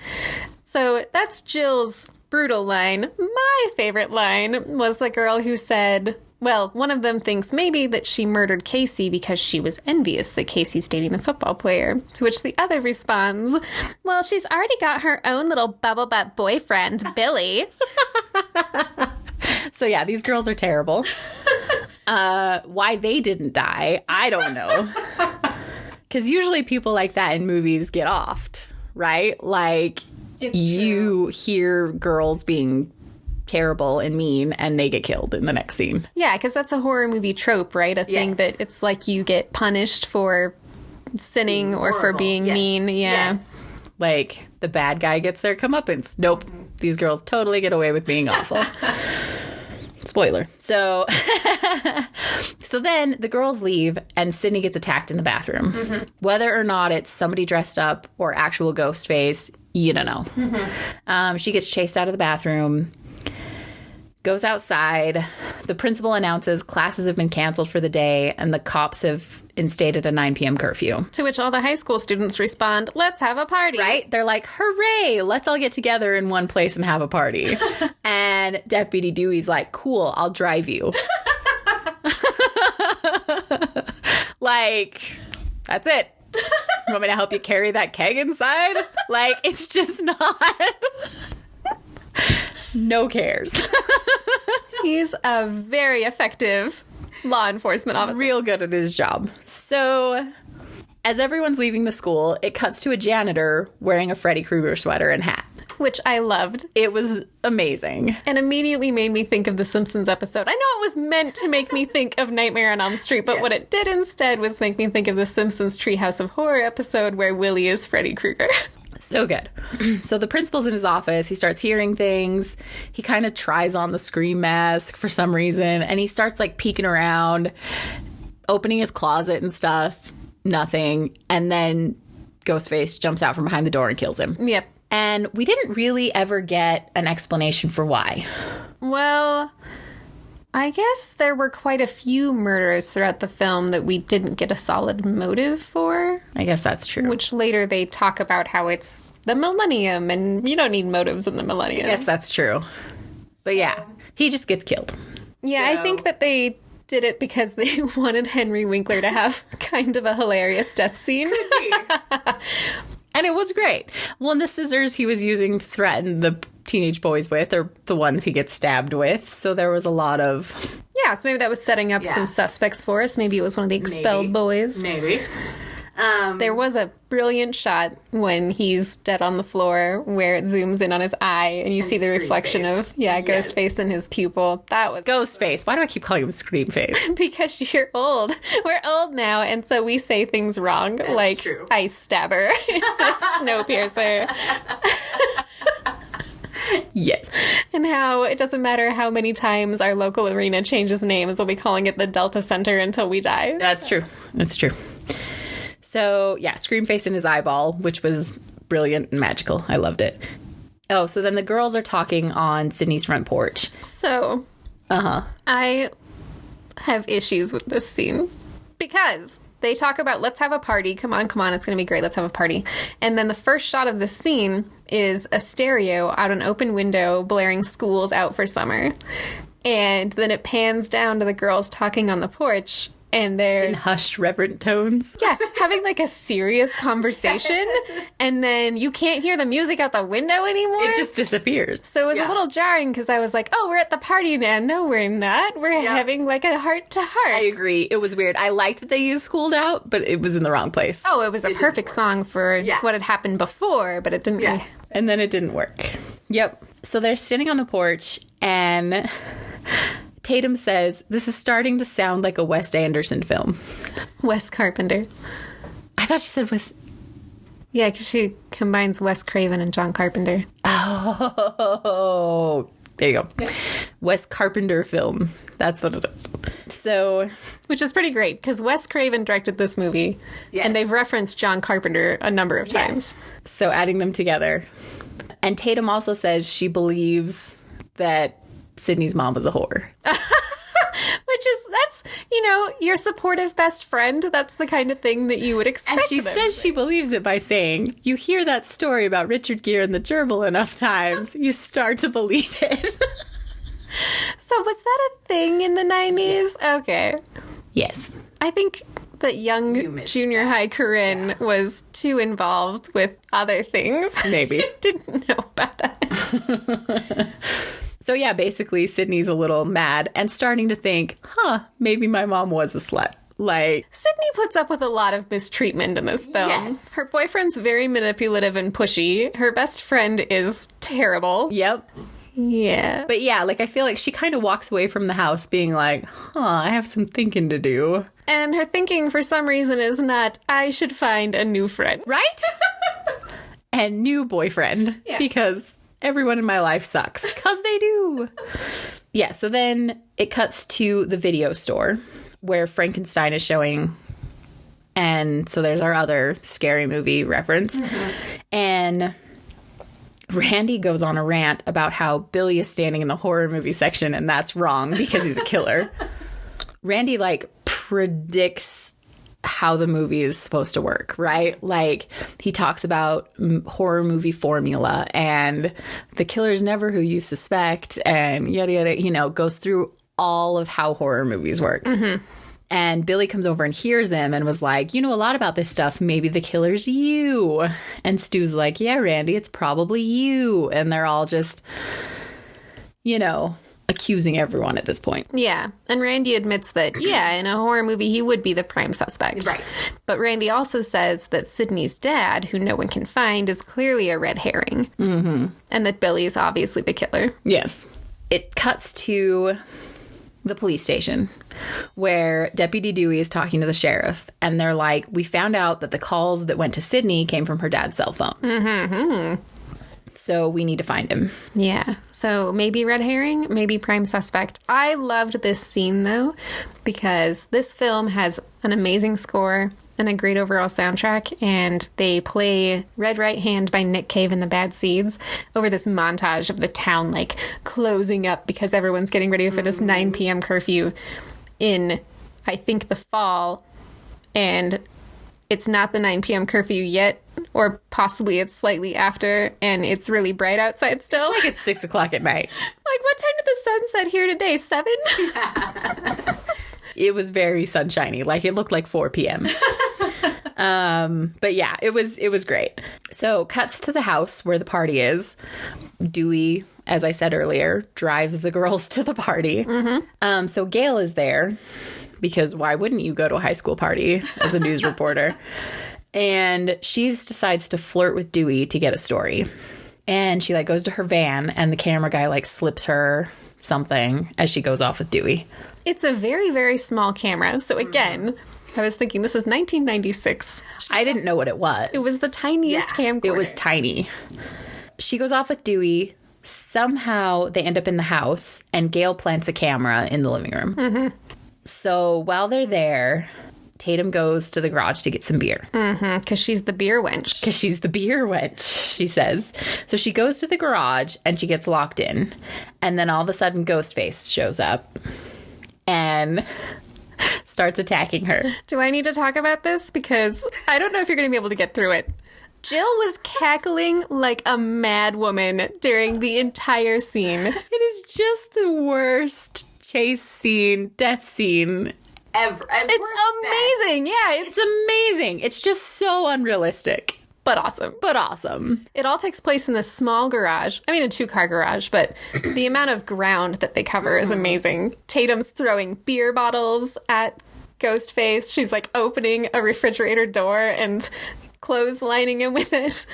So that's Jill's brutal line. My favorite line was the girl who said, well, one of them thinks maybe that she murdered Casey because she was envious that Casey's dating the football player. To which the other responds, well, she's already got her own little bubble butt boyfriend, Billy. So yeah, these girls are terrible. Why they didn't die, I don't know. Because usually people like that in movies get offed, right? Like, you hear girls being terrible and mean and they get killed in the next scene. Yeah, because that's a horror movie trope, right? A thing that it's like you get punished for sinning or for being mean. Yeah. Yes. Like, the bad guy gets their comeuppance. Nope. These girls totally get away with being awful. Spoiler. So then the girls leave and Sydney gets attacked in the bathroom. Mm-hmm. Whether or not it's somebody dressed up or actual Ghostface, you don't know. Mm-hmm. She gets chased out of the bathroom, goes outside. the principal announces classes have been canceled for the day and the cops have instated a 9 p.m. curfew. To which all the high school students respond, let's have a party. Right? They're like, hooray, let's all get together in one place and have a party. And Deputy Dewey's like, cool, I'll drive you. Like, that's it. You want me to help you carry that keg inside? Like, it's just not. No cares. He's a very effective law enforcement officer. Real good at his job. So, as everyone's leaving the school, it cuts to a janitor wearing a Freddy Krueger sweater and hat. Which I loved. It was amazing. And immediately made me think of the Simpsons episode. I know it was meant to make me think of Nightmare on Elm Street, but what it did instead was make me think of the Simpsons Treehouse of Horror episode where Willie is Freddy Krueger. So good. So the principal's in his office. He starts hearing things. He kind of tries on the Scream mask for some reason. And he starts like peeking around, opening his closet and stuff. Nothing. And then Ghostface jumps out from behind the door and kills him. Yep. And we didn't really ever get an explanation for why. Well, I guess there were quite a few murders throughout the film that we didn't get a solid motive for. I guess that's true. Which later they talk about how it's the millennium and you don't need motives in the millennium. I guess that's true. But yeah, he just gets killed. Yeah, I think that they did it because they wanted Henry Winkler to have kind of a hilarious death scene. And it was great. Well, and the scissors he was using to threaten the teenage boys with are the ones he gets stabbed with. So there was a lot of... Yeah, so maybe that was setting up some suspects for us. Maybe it was one of the expelled boys. Maybe. There was a brilliant shot when he's dead on the floor where it zooms in on his eye and you see the reflection of, Ghostface in his pupil. That was... Ghostface. Why do I keep calling him Screamface? Because you're old. We're old now, and so we say things wrong. That's like true. Ice Stabber instead of Snowpiercer. Yes. And how it doesn't matter how many times our local arena changes names, we'll be calling it the Delta Center until we die. That's true. That's true. So, yeah, Screamface in his eyeball, which was brilliant and magical. I loved it. Oh, so then the girls are talking on Sydney's front porch. So, I have issues with this scene because they talk about, let's have a party. Come on, it's going to be great. Let's have a party. And then the first shot of this scene is a stereo out an open window blaring School's Out for Summer. And then it pans down to the girls talking on the porch. And there's... In hushed, reverent tones. Yeah, having like a serious conversation. And then you can't hear the music out the window anymore. It just disappears. So it was a little jarring because I was like, oh, we're at the party now. No, we're not. We're having like a heart-to-heart. I agree. It was weird. I liked that they used Schooled Out, but it was in the wrong place. Oh, it was a perfect song for what had happened before, but it didn't really... And then it didn't work. Yep. So they're sitting on the porch and... Tatum says, this is starting to sound like a Wes Anderson film. Wes Carpenter. I thought she said Wes... Yeah, because she combines Wes Craven and John Carpenter. Oh, there you go. Yeah. Wes Carpenter film. That's what it is. So... Which is pretty great, because Wes Craven directed this movie, and they've referenced John Carpenter a number of times. Yes. So adding them together. And Tatum also says she believes that Sydney's mom was a whore. Which is, that's, your supportive best friend. That's the kind of thing that you would expect. And she says she believes it by saying, you hear that story about Richard Gere and the gerbil enough times, you start to believe it. So was that a thing in the 90s? Yes. Okay. Yes. I think that young junior high Caryn was too involved with other things. Maybe. Didn't know about it. So yeah, basically Sydney's a little mad and starting to think, maybe my mom was a slut. Like, Sydney puts up with a lot of mistreatment in this film. Yes. Her boyfriend's very manipulative and pushy. Her best friend is terrible. Yep. Yeah. But yeah, like I feel like she kind of walks away from the house being like, I have some thinking to do. And her thinking for some reason is not, I should find a new friend. Right? And new boyfriend. Yeah. Because everyone in my life sucks. Because they do. Yeah, so then it cuts to the video store where Frankenstein is showing. And so there's our other scary movie reference. Mm-hmm. And Randy goes on a rant about how Billy is standing in the horror movie section and that's wrong because he's a killer. Randy, like, predicts how the movie is supposed to work, right? Like, he talks about horror movie formula and the killer's never who you suspect and yada, yada, you know, goes through all of how horror movies work. Mm-hmm. And Billy comes over and hears him and was like, you know a lot about this stuff. Maybe the killer's you. And Stu's like, yeah, Randy, it's probably you. And they're all just, you know, accusing everyone at this point. Yeah. And Randy admits that, yeah, in a horror movie, he would be the prime suspect. Right. But Randy also says that Sydney's dad, who no one can find, is clearly a red herring. Mm-hmm. And that Billy is obviously the killer. Yes. It cuts to the police station where Deputy Dewey is talking to the sheriff, and they're like, we found out that the calls that went to Sydney came from her dad's cell phone. Mm-hmm. So we need to find him. Yeah. So maybe red herring, maybe prime suspect. I loved this scene, though, because this film has an amazing score and a great overall soundtrack, and they play Red Right Hand by Nick Cave and the Bad Seeds over this montage of the town, like, closing up because everyone's getting ready for this 9 p.m. curfew in, I think, the fall, and it's not the 9 p.m. curfew yet, or possibly it's slightly after, and it's really bright outside still. It's like it's 6 o'clock at night. Like, what time did the sun set here today? 7? It was very sunshiny. Like, it looked like 4 p.m. But yeah, it was great. So cuts to the house where the party is. Dewey, as I said earlier, drives the girls to the party. Mm-hmm. So Gail is there because why wouldn't you go to a high school party as a news reporter? And she decides to flirt with Dewey to get a story. And she, like, goes to her van and the camera guy, like, slips her something as she goes off with Dewey. It's a very, very small camera. So again, I was thinking this is 1996. I didn't know what it was. It was the tiniest camcorder. It was tiny. She goes off with Dewey. Somehow they end up in the house and Gail plants a camera in the living room. Mm-hmm. So while they're there, Tatum goes to the garage to get some beer. Mm-hmm, because she's the beer wench. Because she's the beer wench, she says. So she goes to the garage and she gets locked in. And then all of a sudden Ghostface shows up and starts attacking her. Do I need to talk about this? Because I don't know if you're going to be able to get through it. Jill was cackling like a mad woman during the entire scene. It is just the worst chase scene, death scene ever. It's amazing. Yeah, it's amazing. It's just so unrealistic. But awesome. But awesome. It all takes place in this small garage. I mean, a 2-car garage, but the amount of ground that they cover is amazing. Tatum's throwing beer bottles at Ghostface. She's, like, opening a refrigerator door and clotheslining him with it.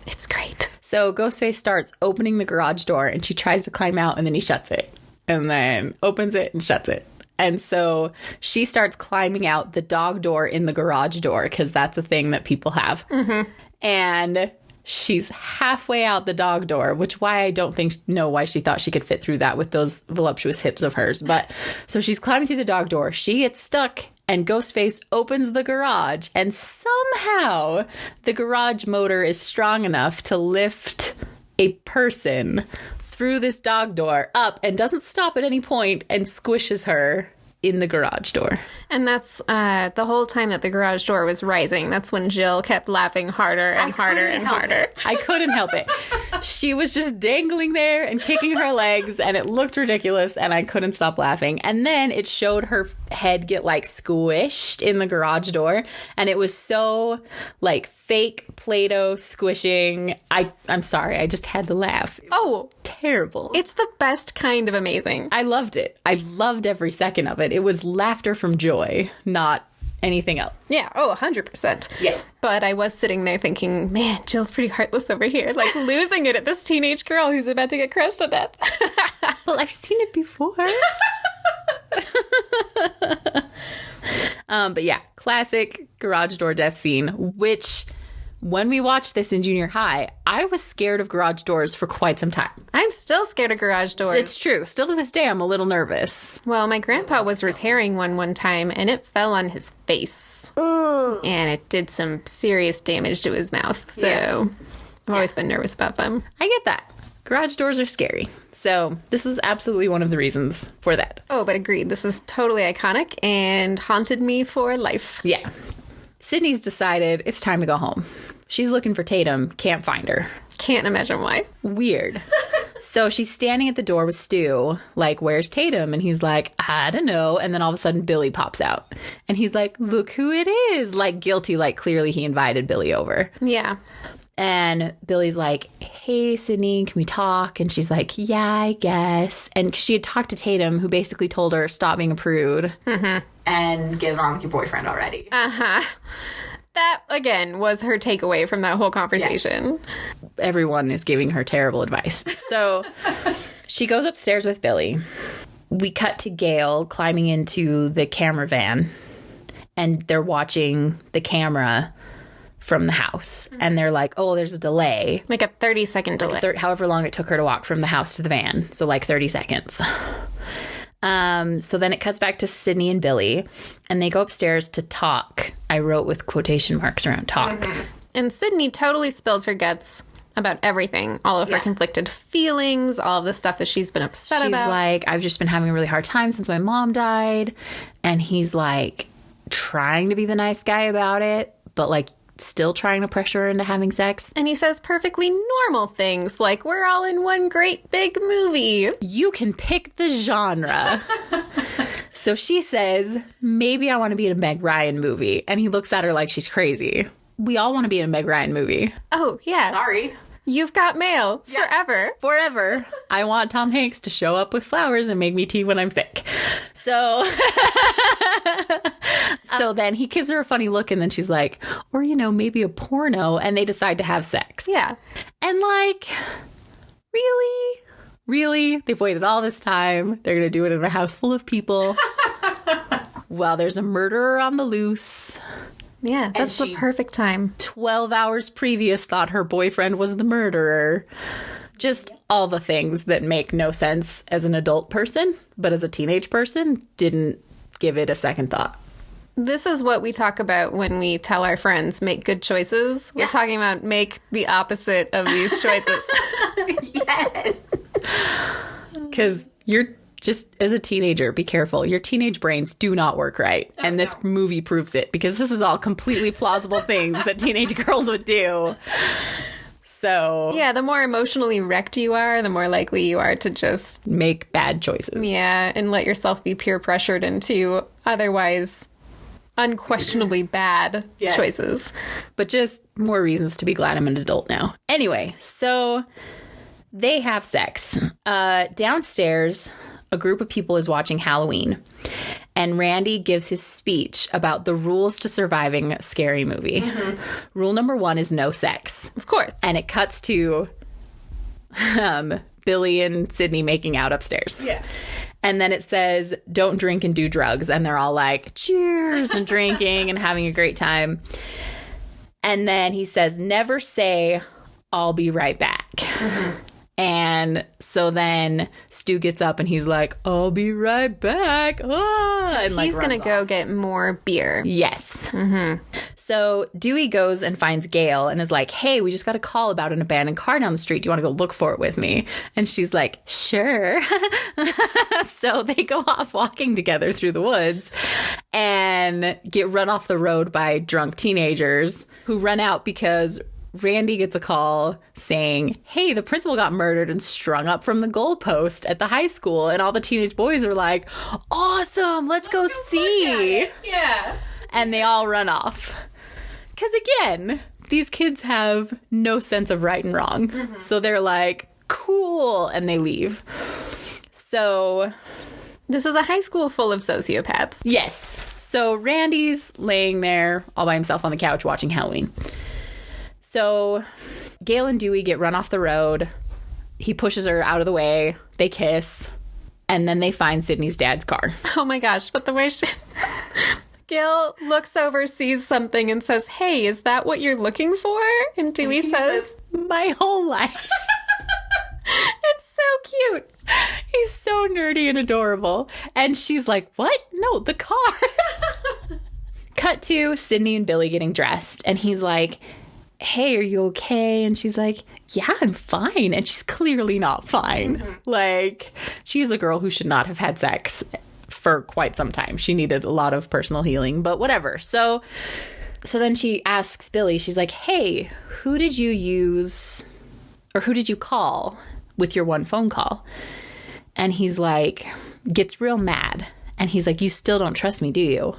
It's great. So Ghostface starts opening the garage door and she tries to climb out and then he shuts it. And then opens it and shuts it. And so she starts climbing out the dog door in the garage door because that's a thing that people have. Mm-hmm. And she's halfway out the dog door, which why I don't know why she thought she could fit through that with those voluptuous hips of hers. But so she's climbing through the dog door. She gets stuck and Ghostface opens the garage. And somehow the garage motor is strong enough to lift a person through this dog door up and doesn't stop at any point and squishes her in the garage door. And that's the whole time that the garage door was rising. That's when Jill kept laughing harder and harder and harder. I couldn't help it. She was just dangling there and kicking her legs and it looked ridiculous and I couldn't stop laughing. And then it showed her head get like squished in the garage door and it was so like fake Play-Doh squishing. I'm sorry. I just had to laugh. Oh, terrible. It's the best kind of amazing. I loved it. I loved every second of it. It was laughter from joy, not anything else. Yeah. Oh, 100%. Yes. But I was sitting there thinking, man, Jill's pretty heartless over here. Like losing it at this teenage girl who's about to get crushed to death. Well, I've seen it before. But yeah, classic garage door death scene, which when we watched this in junior high, I was scared of garage doors for quite some time. I'm still scared of garage doors. It's true. Still to this day, I'm a little nervous. Well, my grandpa was repairing one time, and it fell on his face. And it did some serious damage to his mouth. So, I've always been nervous about them. I get that. Garage doors are scary. So this was absolutely one of the reasons for that. Oh, but agreed. This is totally iconic and haunted me for life. Yeah. Sydney's decided it's time to go home. She's looking for Tatum, can't find her. Can't imagine why. Weird. So she's standing at the door with Stu, like, where's Tatum? And he's like, I don't know. And then all of a sudden, Billy pops out. And he's like, look who it is. Like, guilty, like, clearly he invited Billy over. Yeah. And Billy's like, hey, Sydney, can we talk? And she's like, yeah, I guess. And she had talked to Tatum, who basically told her, stop being a prude and get it on with your boyfriend already. Uh-huh. That, again, was her takeaway from that whole conversation. Yes. Everyone is giving her terrible advice. So she goes upstairs with Billy. We cut to Gail climbing into the camera van, and they're watching the camera from the house. And they're like, oh, there's a delay. Like a 30-second delay. However long it took her to walk from the house to the van. So like 30 seconds. So then it cuts back to Sydney and Billy, and they go upstairs to talk. I wrote with quotation marks around talk. And Sydney totally spills her guts about everything. All of her conflicted feelings, all of the stuff that she's been upset about. She's like, I've just been having a really hard time since my mom died. And he's like trying to be the nice guy about it, but like still trying to pressure her into having sex. And he says perfectly normal things like, we're all in one great big movie. You can pick the genre. So she says, maybe I want to be in a Meg Ryan movie. And he looks at her like she's crazy. We all want to be in a Meg Ryan movie. Oh, yeah. Sorry. You've got mail. Forever. Forever. I want Tom Hanks to show up with flowers and make me tea when I'm sick. So then he gives her a funny look, and then she's like, or, you know, maybe a porno, and they decide to have sex. Yeah. And like, really? Really? They've waited all this time. They're going to do it in a house full of people. Well, there's a murderer on the loose. Yeah, that's the perfect time. 12 hours previous thought her boyfriend was the murderer. Just all the things that make no sense as an adult person, but as a teenage person, didn't give it a second thought. This is what we talk about when we tell our friends, make good choices. We're talking about make the opposite of these choices. Yes. Because you're just, as a teenager, be careful. Your teenage brains do not work right. And this movie proves it, because this is all completely plausible things that teenage girls would do. So yeah, the more emotionally wrecked you are, the more likely you are to just make bad choices. Yeah, and let yourself be peer pressured into otherwise unquestionably bad choices. But just more reasons to be glad I'm an adult now. Anyway, so they have sex. Downstairs, a group of people is watching Halloween, and Randy gives his speech about the rules to surviving a scary movie. Rule number 1 is no sex. Of course. And it cuts to Billy and Sydney making out upstairs. Yeah. And then it says, don't drink and do drugs. And they're all like, cheers, and drinking and having a great time. And then he says, never say, I'll be right back. And so then Stu gets up and he's like, I'll be right back. And he's going to go get more beer. Yes. So Dewey goes and finds Gail and is like, hey, we just got a call about an abandoned car down the street. Do you want to go look for it with me? And she's like, sure. So they go off walking together through the woods and get run off the road by drunk teenagers who run out because Randy gets a call saying, hey, the principal got murdered and strung up from the goalpost at the high school. And all the teenage boys are like, awesome, let's go see. Yeah. And they all run off. Because again, these kids have no sense of right and wrong. So they're like, cool. And they leave. So this is a high school full of sociopaths. Yes. So Randy's laying there all by himself on the couch watching Halloween. So Gail and Dewey get run off the road. He pushes her out of the way. They kiss. And then they find Sydney's dad's car. Oh my gosh. But the way Gail looks over, sees something, and says, hey, is that what you're looking for? And Dewey says, my whole life. It's so cute. He's so nerdy and adorable. And she's like, what? No, the car. Cut to Sydney and Billy getting dressed. And he's like, hey, are you okay? And she's like, yeah, I'm fine. And she's clearly not fine. Like, she's a girl who should not have had sex for quite some time. She needed a lot of personal healing, but whatever. So then she asks Billy, she's like, hey, who did you use, or who did you call with your one phone call? And he's like, gets real mad. And he's like, you still don't trust me, do you?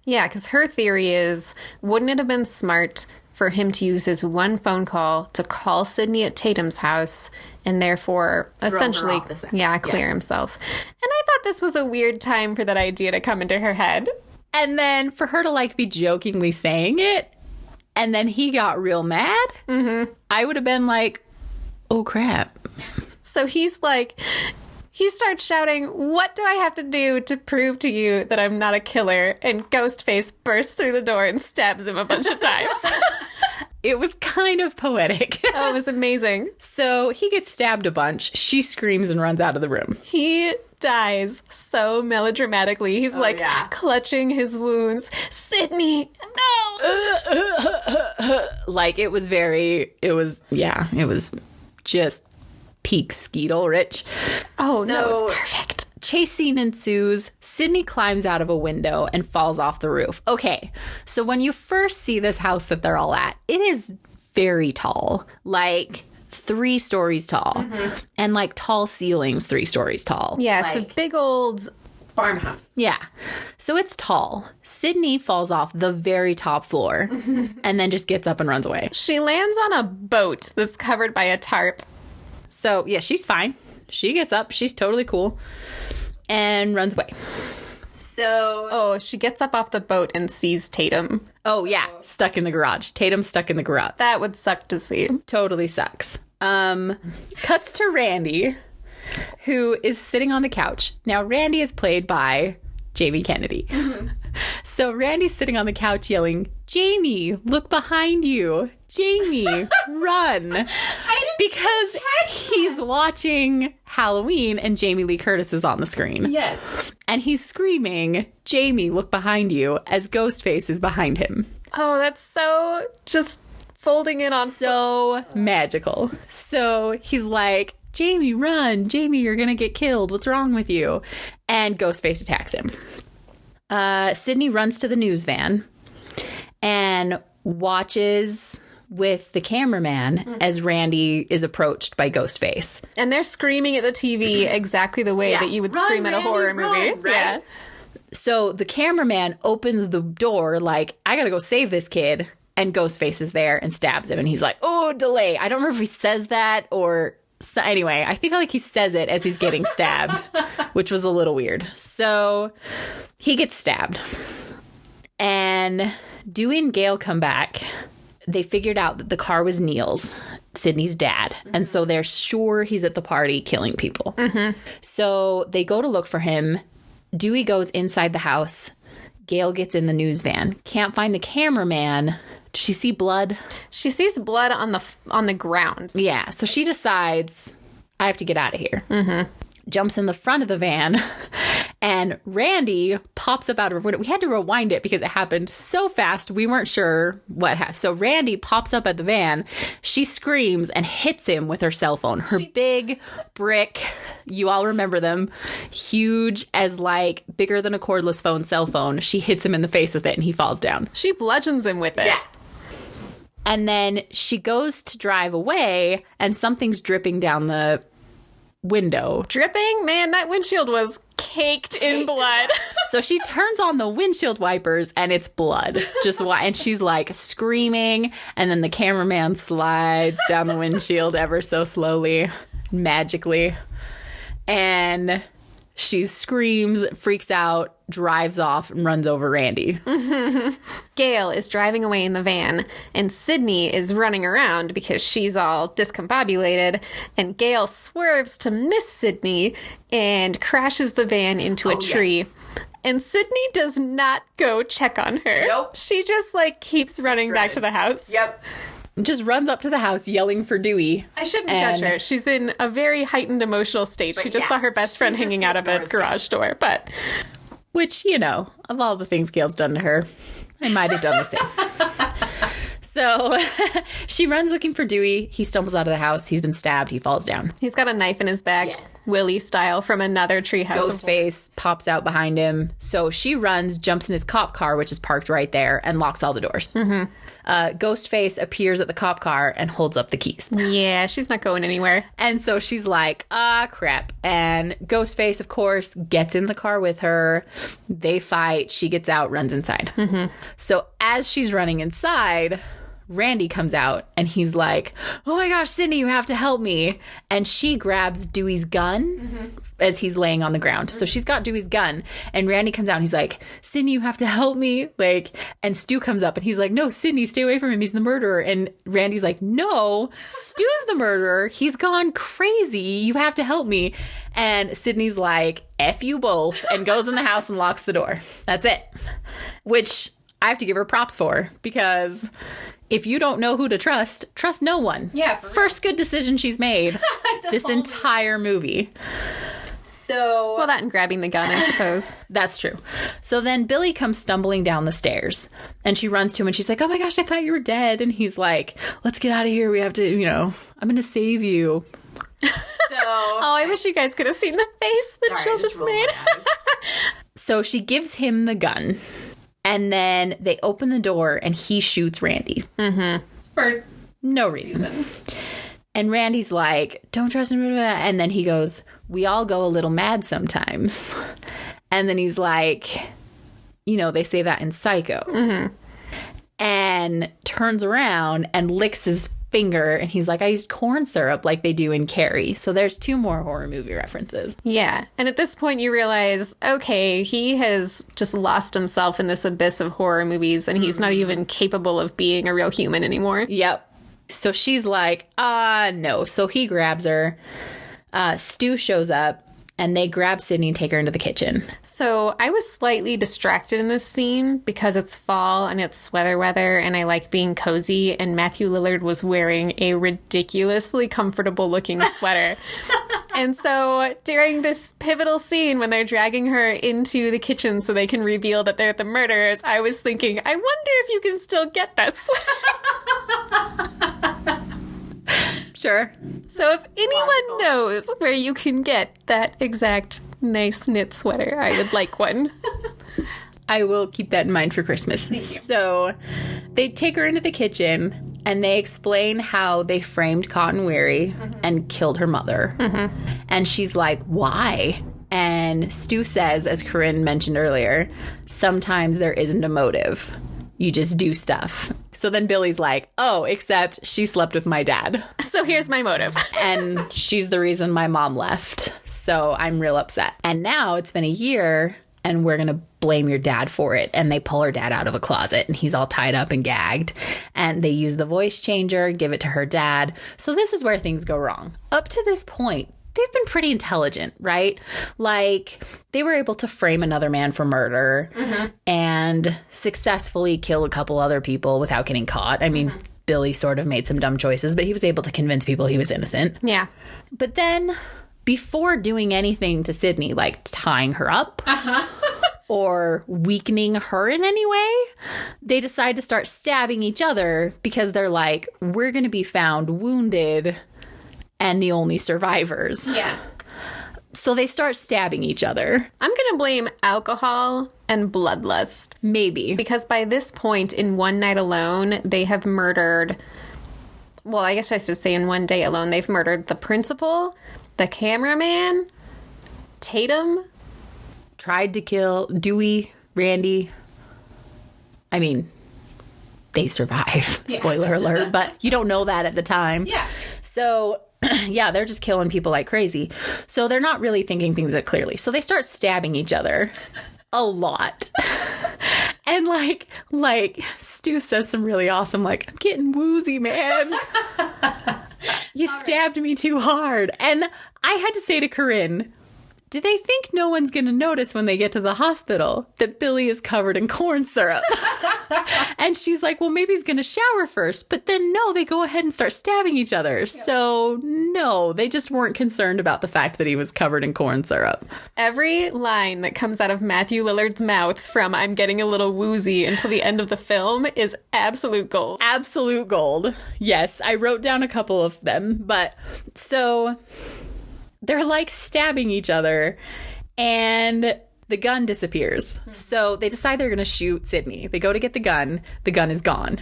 Yeah, because her theory is, wouldn't it have been smart for him to use his one phone call to call Sydney at Tatum's house and therefore essentially, clear himself. And I thought this was a weird time for that idea to come into her head. And then for her to like be jokingly saying it, and then he got real mad, I would have been like, oh crap. So he's like... He starts shouting, what do I have to do to prove to you that I'm not a killer? And Ghostface bursts through the door and stabs him a bunch of times. It was kind of poetic. Oh, it was amazing. So he gets stabbed a bunch. She screams and runs out of the room. He dies so melodramatically. He's clutching his wounds. Sydney, no! Like, it was just peak Skeetle Rich. Oh, no, it was perfect. Chase scene ensues. Sydney climbs out of a window and falls off the roof. Okay, so when you first see this house that they're all at, it is very tall, like 3 stories tall, and like tall ceilings 3 stories tall. Yeah, it's like, a big old farmhouse. Yeah, so it's tall. Sydney falls off the very top floor and then just gets up and runs away. She lands on a boat that's covered by a tarp. So, yeah, she's fine. She gets up. She's totally cool. And runs away. So... Oh, she gets up off the boat and sees Tatum. Oh, yeah. Stuck in the garage. Tatum's stuck in the garage. That would suck to see. Totally sucks. Cuts to Randy, who is sitting on the couch. Now, Randy is played by Jamie Kennedy. So Randy's sitting on the couch yelling, Jamie, look behind you. Jamie, run. Because he's watching Halloween and Jamie Lee Curtis is on the screen. Yes. And he's screaming, Jamie, look behind you, as Ghostface is behind him. Oh, that's so just folding in on... So magical. So he's like, Jamie, run. Jamie, you're going to get killed. What's wrong with you? And Ghostface attacks him. Sydney runs to the news van and watches with the cameraman as Randy is approached by Ghostface. And they're screaming at the TV exactly the way that you would scream at a horror movie. Right? Yeah. So the cameraman opens the door like, I gotta go save this kid. And Ghostface is there and stabs him. And he's like, oh, delay. I don't remember if he says that or... So anyway, I think like he says it as he's getting stabbed, which was a little weird. So he gets stabbed. And Dewey and Gail come back. They figured out that the car was Neil's, Sydney's dad. And so they're sure he's at the party killing people. So they go to look for him. Dewey goes inside the house. Gail gets in the news van. Can't find the cameraman. Does she see blood? She sees blood on the ground. Yeah. So she decides, I have to get out of here. Jumps in the front of the van. And Randy pops up out of her window. We had to rewind it because it happened so fast. We weren't sure what happened. So Randy pops up at the van. She screams and hits him with her cell phone. Her big brick, you all remember them, huge as like bigger than a cordless phone cell phone. She hits him in the face with it and he falls down. She bludgeons him with it. Yeah. And then she goes to drive away and something's dripping down the window. Dripping? Man, that windshield was caked in blood. So she turns on the windshield wipers and it's blood. And she's like screaming, and then the cameraman slides down the windshield ever so slowly, magically. And she screams, freaks out, drives off, and runs over Randy. Gail is driving away in the van, and Sydney is running around because she's all discombobulated, and Gail swerves to miss Sydney and crashes the van into a tree. Yes. And Sydney does not go check on her. Nope. She just, like, keeps running back to the house. Yep. Just runs up to the house yelling for Dewey. I shouldn't judge her. She's in a very heightened emotional state. She just saw her best friend hanging out of a garage door, but... Which, you know, of all the things Gail's done to her, I might have done the same. So she runs looking for Dewey. He stumbles out of the house. He's been stabbed. He falls down. He's got a knife in his back, Yes. Willie style, from another treehouse. Ghostface pops out behind him. So she runs, jumps in his cop car, which is parked right there, and locks all the doors. Mm-hmm. Ghostface appears at the cop car and holds up the keys. Yeah, she's not going anywhere. And so she's like, crap. And Ghostface, of course, gets in the car with her. They fight. She gets out, runs inside. Mm-hmm. So as she's running inside, Randy comes out and he's like, oh my gosh, Sydney, you have to help me. And she grabs Dewey's gun as he's laying on the ground. So she's got Dewey's gun and Randy comes out and he's like, Sydney, you have to help me. Like, and Stu comes up and he's like, no, Sydney, stay away from him. He's the murderer. And Randy's like, no, Stu's the murderer. He's gone crazy. You have to help me. And Sydney's like, F you both, and goes in the house and locks the door. That's it. Which I have to give her props for, because if you don't know who to trust no one. Yeah. First good decision she's made this entire movie. So, Well, that and grabbing the gun, I suppose. that's true. So then Billy comes stumbling down the stairs and she runs to him and she's like, oh my gosh, I thought you were dead. And he's like, let's get out of here. We have to, I'm going to save you. So, Oh, I wish you guys could have seen the face that Jill just made. So she gives him the gun and then they open the door and he shoots Randy. Mm-hmm. For no reason. And Randy's like, don't trust him. And then he goes, we all go a little mad sometimes. And then he's like, they say that in Psycho. Mm-hmm. And turns around and licks his finger. And he's like, I used corn syrup like they do in Carrie. So there's 2 more horror movie references. Yeah. And at this point you realize, okay, he has just lost himself in this abyss of horror movies and he's not even capable of being a real human anymore. Yep. So she's like, no. So he grabs her. Stu shows up and they grab Sydney and take her into the kitchen. So I was slightly distracted in this scene because it's fall and it's sweater weather and I like being cozy, and Matthew Lillard was wearing a ridiculously comfortable looking sweater. And so during this pivotal scene when they're dragging her into the kitchen so they can reveal that they're the murderers, I was thinking, I wonder if you can still get that sweater. Sure. So if anyone knows where you can get that exact nice knit sweater, I would like one. I will keep that in mind for Christmas. So they take her into the kitchen and they explain how they framed Cotton Weary and killed her mother. Mm-hmm. And she's like, why? And Stu says, as Caryn mentioned earlier, sometimes there isn't a motive. You just do stuff. So then Billy's like, oh, except she slept with my dad. So here's my motive. And she's the reason my mom left. So I'm real upset. And now it's been a year and we're going to blame your dad for it. And they pull her dad out of a closet and he's all tied up and gagged. And they use the voice changer, give it to her dad. So this is where things go wrong. Up to this point, they've been pretty intelligent, right? Like, they were able to frame another man for murder and successfully kill a couple other people without getting caught. I mean, Billy sort of made some dumb choices, but he was able to convince people he was innocent. Yeah. But then, before doing anything to Sydney, like tying her up or weakening her in any way, they decide to start stabbing each other because they're like, we're going to be found wounded and the only survivors. Yeah. So they start stabbing each other. I'm going to blame alcohol and bloodlust. Maybe. Because by this point, in one night alone, they have murdered... Well, I guess I should say in one day alone, they've murdered the principal, the cameraman, Tatum. Tried to kill Dewey, Randy. I mean, they survive. Yeah. Spoiler alert. But you don't know that at the time. Yeah. So... yeah, they're just killing people like crazy. So they're not really thinking things that clearly. So they start stabbing each other a lot. And like Stu says some really awesome, like, I'm getting woozy, man. You stabbed me too hard. And I had to say to Caryn, do they think no one's going to notice when they get to the hospital that Billy is covered in corn syrup? And she's like, well, maybe he's going to shower first. But then, no, they go ahead and start stabbing each other. Yep. So, no, they just weren't concerned about the fact that he was covered in corn syrup. Every line that comes out of Matthew Lillard's mouth from I'm getting a little woozy until the end of the film is absolute gold. Absolute gold. Yes, I wrote down a couple of them. But so they're like stabbing each other and the gun disappears. So they decide they're going to shoot Sydney. They go to get the gun. The gun is gone.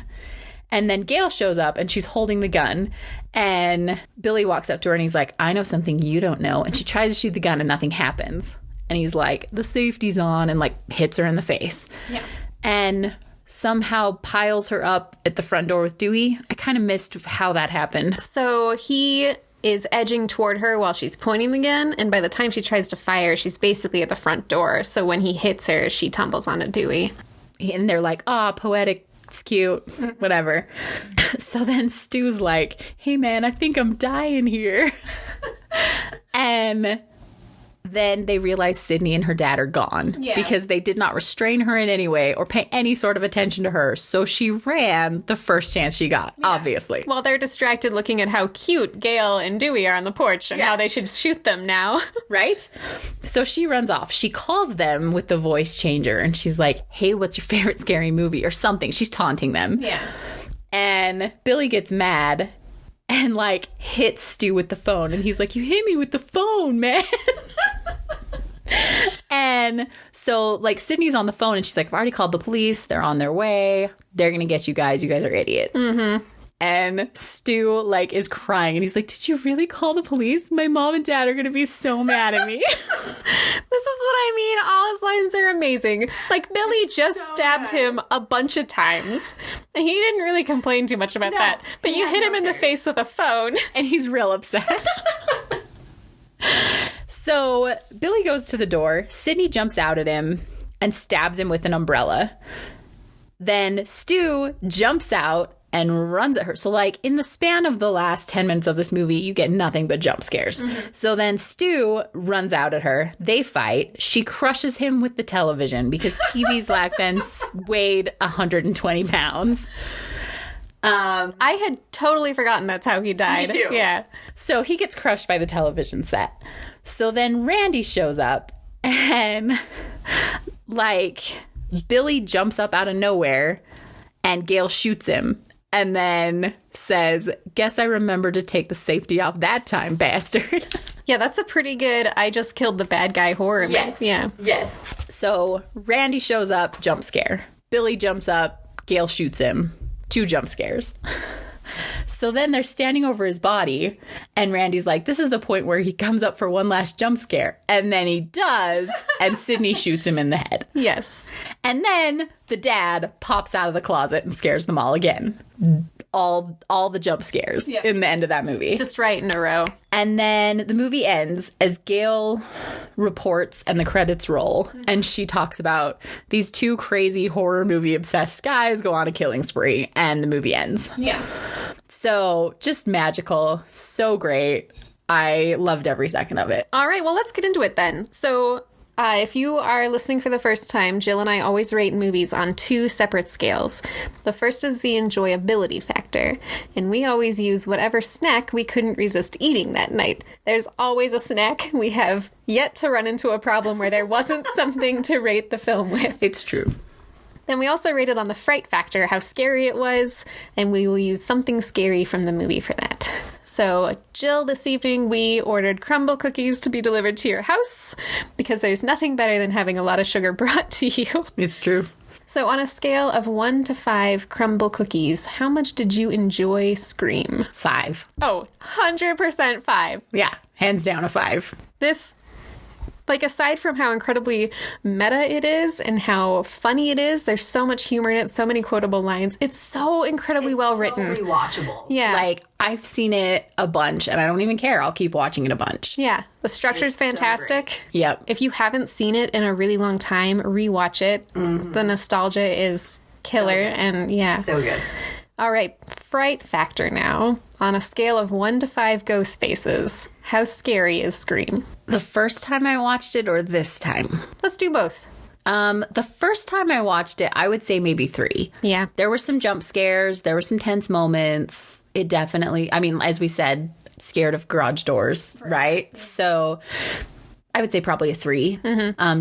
And then Gail shows up and she's holding the gun. And Billy walks up to her and he's like, I know something you don't know. And she tries to shoot the gun and nothing happens. And he's like, the safety's on, and like hits her in the face. Yeah. And somehow piles her up at the front door with Dewey. I kind of missed how that happened. So he is edging toward her while she's pointing the gun, and by the time she tries to fire, she's basically at the front door. So when he hits her, she tumbles onto Dewey. And they're like, oh, poetic, it's cute, whatever. So then Stu's like, hey man, I think I'm dying here. And then they realize Sydney and her dad are gone because they did not restrain her in any way or pay any sort of attention to her. So she ran the first chance she got, obviously. Well, they're distracted looking at how cute Gail and Dewey are on the porch and how they should shoot them now. Right? So she runs off. She calls them with the voice changer and she's like, hey, what's your favorite scary movie or something? She's taunting them. Yeah. And Billy gets mad and like hits Stu with the phone. And he's like, you hit me with the phone, man. And so like Sydney's on the phone and she's like, I've already called the police. They're on their way. They're going to get you guys. You guys are idiots. Mm-hmm. And Stu like is crying and he's like, did you really call the police? My mom and dad are going to be so mad at me. This is what I mean. All his lines are amazing. Like Billy just stabbed him a bunch of times. And he didn't really complain too much about that. But you hit him in the face with a phone. And he's real upset. So Billy goes to the door. Sydney jumps out at him and stabs him with an umbrella. Then Stu jumps out and runs at her. So like in the span of the last 10 minutes of this movie, you get nothing but jump scares. Mm-hmm. So then Stu runs out at her. They fight. She crushes him with the television because TVs back then weighed 120 pounds. I had totally forgotten that's how he died. Me too. Yeah. So he gets crushed by the television set. So then Randy shows up and like Billy jumps up out of nowhere and Gail shoots him and then says, guess I remembered to take the safety off that time, bastard. Yeah, that's a pretty good I just killed the bad guy horror. Yes. Yeah. Yes. So Randy shows up, jump scare. Billy jumps up, Gail shoots him. 2 jump scares. So then they're standing over his body, and Randy's like, this is the point where he comes up for one last jump scare. And then he does, and Sydney shoots him in the head. Yes. And then the dad pops out of the closet and scares them all again. All the jump scares in the end of that movie. Just right in a row. And then the movie ends as Gail reports and the credits roll. Mm-hmm. And she talks about these 2 crazy horror movie obsessed guys go on a killing spree. And the movie ends. Yeah. So just magical. So great. I loved every second of it. All right. Well, let's get into it then. So if you are listening for the first time, Jill and I always rate movies on 2 separate scales. The first is the Enjoyability Factor, and we always use whatever snack we couldn't resist eating that night. There's always a snack. We have yet to run into a problem where there wasn't something to rate the film with. It's true. Then we also rated on the Fright Factor how scary it was, and we will use something scary from the movie for that. So, Jill, this evening we ordered Crumbl cookies to be delivered to your house because there's nothing better than having a lot of sugar brought to you. It's true. So, on a scale of 1 to 5 Crumbl cookies, how much did you enjoy Scream? 5. Oh, 100% 5. Yeah, hands down a 5. This, like, aside from how incredibly meta it is and how funny it is, there's so much humor in it, so many quotable lines. It's so incredibly well written. It's so rewatchable. Yeah. Like, I've seen it a bunch, and I don't even care. I'll keep watching it a bunch. Yeah. The structure's fantastic. So yep. If you haven't seen it in a really long time, rewatch it. Mm-hmm. The nostalgia is killer, and yeah. So good. All right, Fright Factor now. On a scale of 1 to 5 Ghostfaces, how scary is Scream? The first time I watched it or this time? Let's do both. The first time I watched it, I would say maybe 3. Yeah. There were some jump scares. There were some tense moments. It definitely, I mean, as we said, scared of garage doors, right? So I would say probably a 3.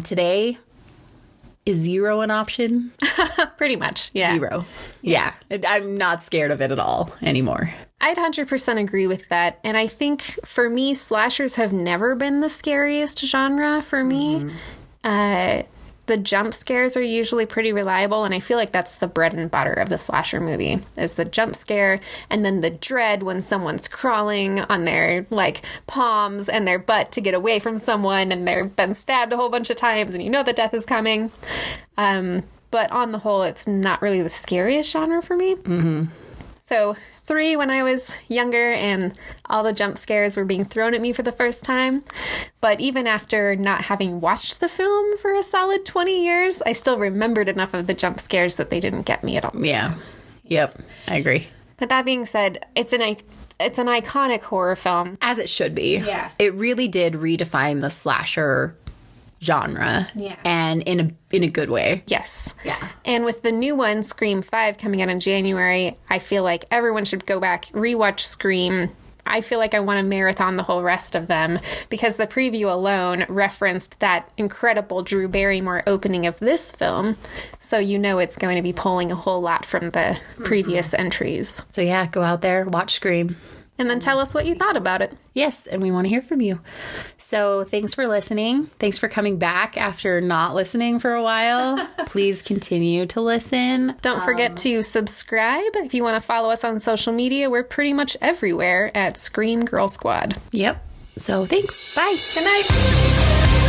Today, is 0 an option? Pretty much, yeah. 0. Yeah. I'm not scared of it at all anymore. I'd 100% agree with that. And I think for me, slashers have never been the scariest genre for me. The jump scares are usually pretty reliable, and I feel like that's the bread and butter of the slasher movie, is the jump scare and then the dread when someone's crawling on their, like, palms and their butt to get away from someone, and they've been stabbed a whole bunch of times, and you know that death is coming. But on the whole, it's not really the scariest genre for me. So 3 when I was younger and all the jump scares were being thrown at me for the first time. But even after not having watched the film for a solid 20 years, I still remembered enough of the jump scares that they didn't get me at all. Yeah. Yep. I agree. But that being said, it's an iconic horror film. As it should be. Yeah. It really did redefine the slasher genre. Yeah. And in a good way. Yes. Yeah. And with the new one, Scream 5, coming out in January, I feel like everyone should go back, rewatch Scream. I feel like I want to marathon the whole rest of them because the preview alone referenced that incredible Drew Barrymore opening of this film. So you know it's going to be pulling a whole lot from the previous entries. So yeah, go out there, watch Scream. And then tell us what you thought about it. Yes, and we want to hear from you. So thanks for listening. Thanks for coming back after not listening for a while. Please continue to listen. Don't forget to subscribe. If you want to follow us on social media, we're pretty much everywhere at Scream Girl Squad. Yep. So thanks. Bye. Good night.